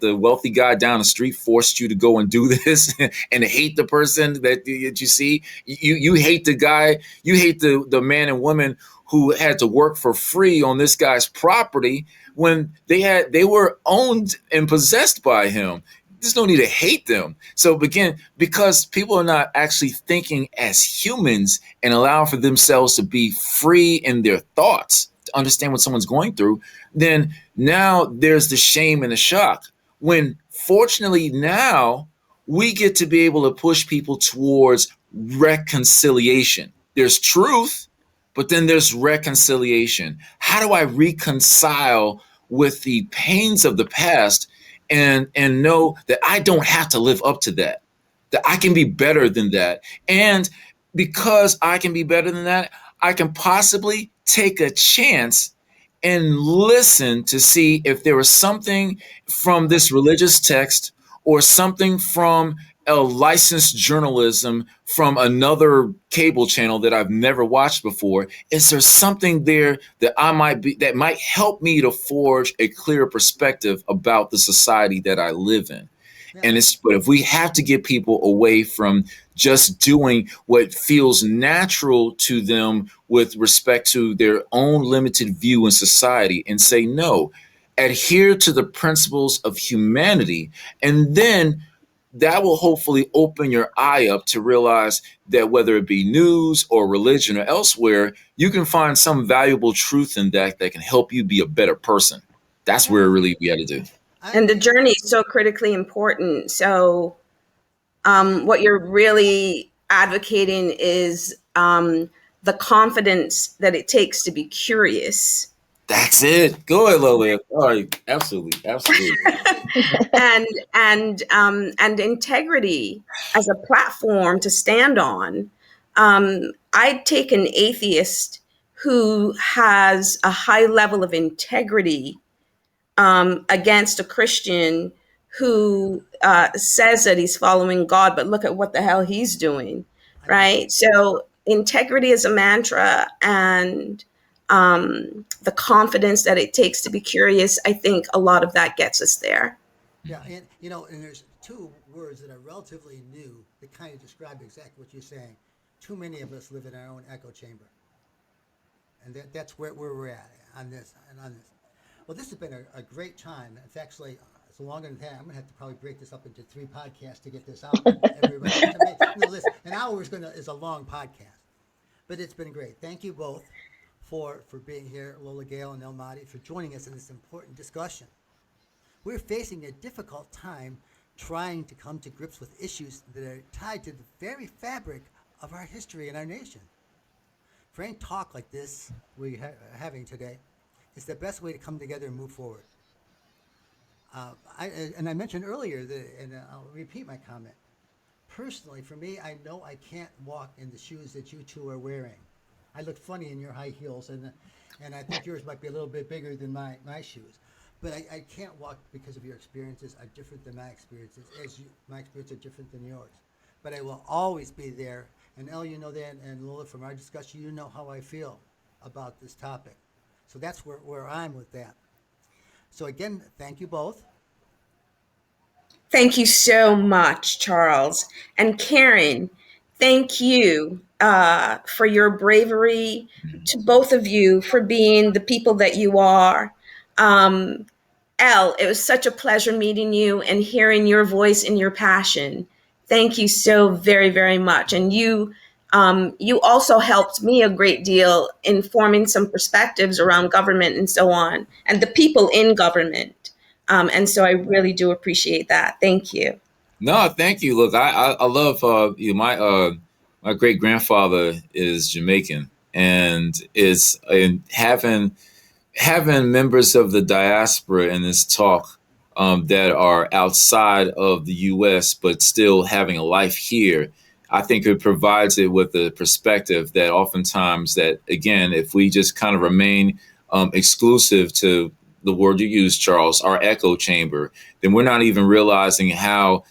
the wealthy guy down the street forced you to go and do this and hate the person that you see? You hate the guy, you hate the man and woman who had to work for free on this guy's property when they were owned and possessed by him. There's no need to hate them. So again, because people are not actually thinking as humans and allow for themselves to be free in their thoughts, to understand what someone's going through, then now there's the shame and the shock. When fortunately now we get to be able to push people towards reconciliation. There's truth, but then there's reconciliation. How do I reconcile with the pains of the past and know that I don't have to live up to that I can be better than that? And because I can be better than that, I can possibly take a chance and listen to see if there was something from this religious text or something from a licensed journalism from another cable channel that I've never watched before. Is there something there that that might help me to forge a clearer perspective about the society that I live in? Yeah. But if we have to get people away from just doing what feels natural to them with respect to their own limited view in society, and say, no, adhere to the principles of humanity, and then that will hopefully open your eye up to realize that whether it be news or religion or elsewhere, you can find some valuable truth in that can help you be a better person. That's where really we had to do. And the journey is so critically important. So what you're really advocating is the confidence that it takes to be curious. That's it. Go ahead, Lola. All right. Absolutely. and integrity as a platform to stand on. I'd take an atheist who has a high level of integrity against a Christian who says that he's following God, but look at what the hell he's doing, right? So integrity is a mantra, and the confidence that it takes to be curious, I think a lot of that gets us there. Yeah, and there's two words that are relatively new that kind of describe exactly what you're saying. Too many of us live in our own echo chamber, and that's where we're at on this. Well, this has been a great time. It's actually it's longer than that. I'm gonna have to probably break this up into 3 podcasts to get this out. Everybody, listen, an hour is a long podcast, but it's been great. Thank you both for being here, Lola-Gayle and Mahdi, for joining us in this important discussion. We're facing a difficult time trying to come to grips with issues that are tied to the very fabric of our history and our nation. Frank talk like this we're having today is the best way to come together and move forward. I mentioned earlier, and I'll repeat my comment. Personally, for me, I know I can't walk in the shoes that you two are wearing. I look funny in your high heels, and I think yours might be a little bit bigger than my shoes. But I can't walk because of your experiences are different than my experiences, my experiences are different than yours. But I will always be there. And Elle, you know that, and Lola, from our discussion, you know how I feel about this topic. So that's where I'm with that. So again, thank you both. Thank you so much, Charles. And Karen, thank you for your bravery, to both of you for being the people that you are. Elle, it was such a pleasure meeting you and hearing your voice and your passion. Thank you so very, very much. And you You also helped me a great deal in forming some perspectives around government and so on, and the people in government. And so I really do appreciate that. Thank you. No, thank you. Look, I love my great grandfather is Jamaican, and it's and having members of the diaspora in this talk that are outside of the U.S. but still having a life here. I think it provides it with a perspective that oftentimes that again, if we just kind of remain exclusive to the word you use, Charles, our echo chamber, then we're not even realizing how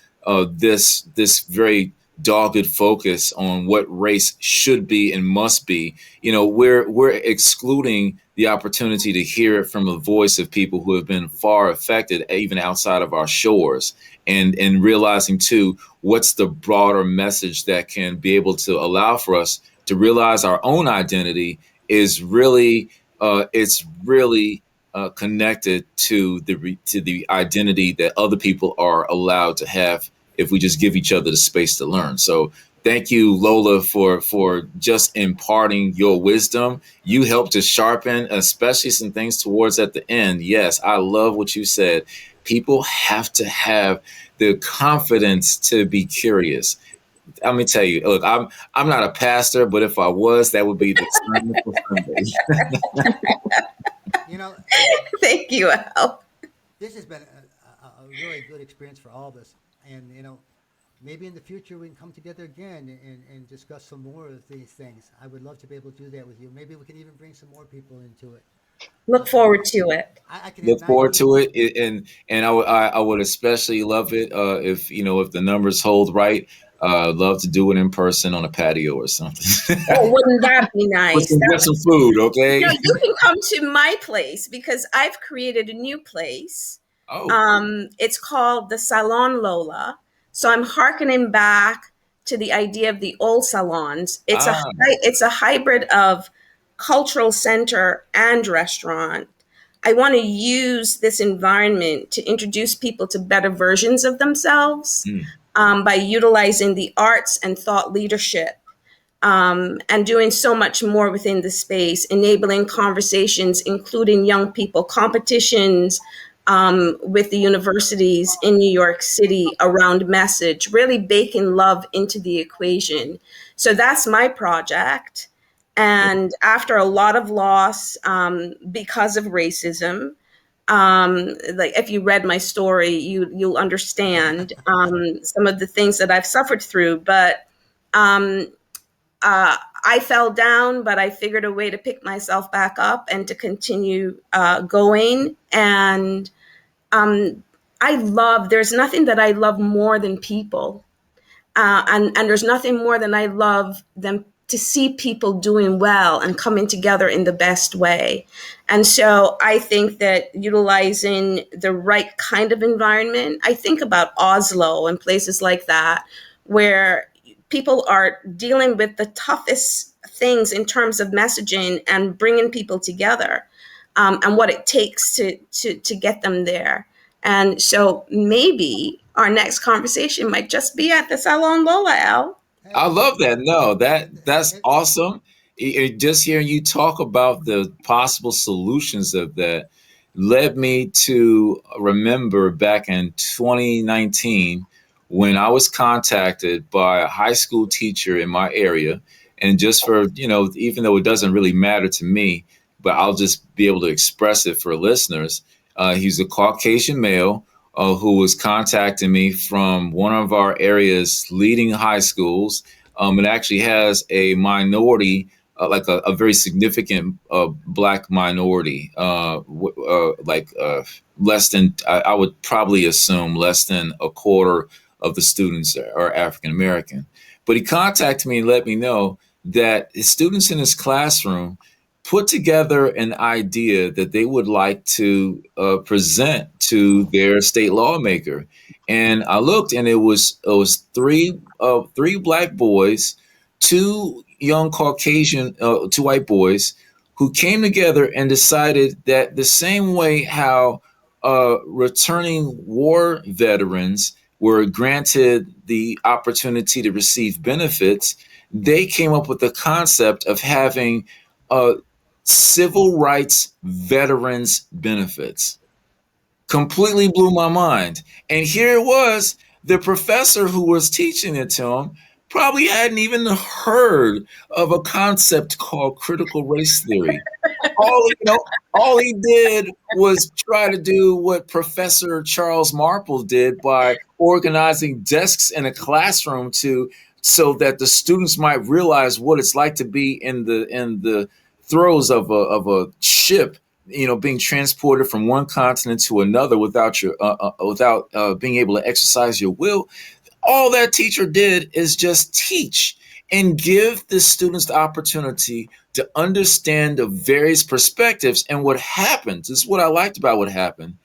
this very dogged focus on what race should be and must be. We're excluding the opportunity to hear it from the voice of people who have been far affected, even outside of our shores, and realizing too what's the broader message that can be able to allow for us to realize our own identity is really it's really connected to the identity that other people are allowed to have if we just give each other the space to learn. So thank you, Lola, for just imparting your wisdom. You helped to sharpen, especially some things towards at the end. Yes, I love what you said. People have to have the confidence to be curious. Let me tell you, look, I'm not a pastor, but if I was, that would be the sermon for Sunday. You know, Thank you, Al. this has been a really good experience for all of us. And, maybe in the future we can come together again and discuss some more of these things. I would love to be able to do that with you. Maybe we can even bring some more people into it. Look I, forward to it. I can have Look nine forward to people. it, and I would especially love it if if the numbers hold right. Love to do it in person on a patio or something Oh, wouldn't that be with nice? some with some food. Okay. You can come to my place because I've created a new place. Oh, It's called the Salon Lola. So I'm hearkening back to the idea of the old salons. ah, It's a hybrid of cultural center and restaurant. I want to use this environment to introduce people to better versions of themselves mm, by utilizing the arts and thought leadership, and doing so much more within the space, enabling conversations, including young people, competitions with the universities in New York City around message, really baking love into the equation. So that's my project. And after a lot of loss because of racism, like if you read my story, you'll understand some of the things that I've suffered through. But um, I fell down, but I figured a way to pick myself back up and to continue going. And um, there's nothing that I love more than people. And there's nothing more than I love than to see people doing well and coming together in the best way. And so I think that utilizing the right kind of environment, I think about Oslo and places like that, where people are dealing with the toughest things in terms of messaging and bringing people together, and what it takes to get them there. And so maybe our next conversation might just be at the Salon Lola, Al. Hey, I love that. No, hey, that's awesome. Just hearing you talk about the possible solutions of that led me to remember back in 2019 when I was contacted by a high school teacher in my area. And just for, even though it doesn't really matter to me, but I'll just be able to express it for listeners. He's a Caucasian male who was contacting me from one of our area's leading high schools. It actually has a minority, like a very significant black minority, less than, I would probably assume less than a quarter of the students are African American. But he contacted me and let me know that his students in his classroom put together an idea that they would like to present to their state lawmaker. And I looked, and it was three black boys, two young Caucasian, two white boys, who came together and decided that the same way how returning war veterans were granted the opportunity to receive benefits, they came up with the concept of having civil rights veterans benefits. Completely blew my mind. And here it was, the professor who was teaching it to him probably hadn't even heard of a concept called critical race theory. All he did was try to do what Professor Charles Marple did by organizing desks in a classroom to so that the students might realize what it's like to be in the throes of a ship, being transported from one continent to another without being able to exercise your will. All that teacher did is just teach and give the students the opportunity to understand the various perspectives. And what happened, this is what I liked about what happened.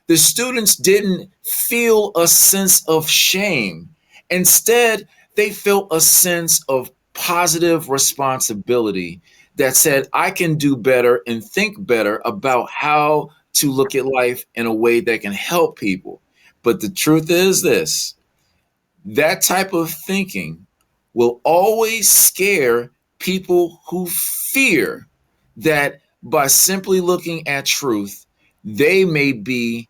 The students didn't feel a sense of shame. Instead, they felt a sense of positive responsibility that said, I can do better and think better about how to look at life in a way that can help people. But the truth is this: that type of thinking will always scare people who fear that by simply looking at truth, they may be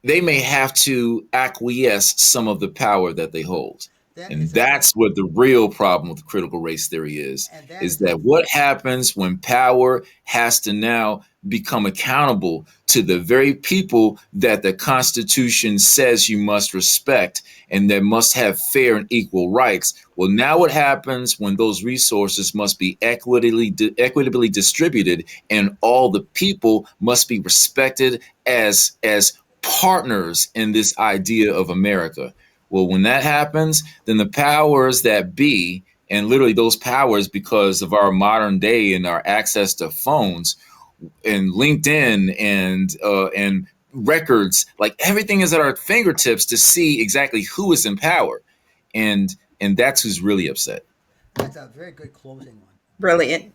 they may have to acquiesce some of the power that they hold. That And is a that's what the real problem with critical race theory and that is is a that what happens when power has to now become accountable to the very people that the Constitution says you must respect and that must have fair and equal rights. Well, now what happens when those resources must be equitably distributed and all the people must be respected as partners in this idea of America? Well, when that happens, then the powers that be, and literally those powers, because of our modern day and our access to phones and LinkedIn and records, like everything is at our fingertips to see exactly who is in power, and that's who's really upset. that's a very good closing one. Brilliant.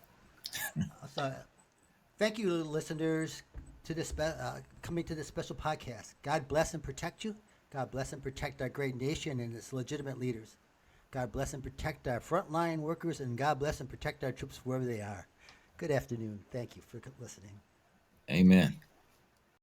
So, thank you, listeners, to this coming to this special podcast. God bless and protect you. God bless and protect our great nation and its legitimate leaders. God bless and protect our frontline workers, and God bless and protect our troops wherever they are. Good afternoon. Thank you for listening. Amen.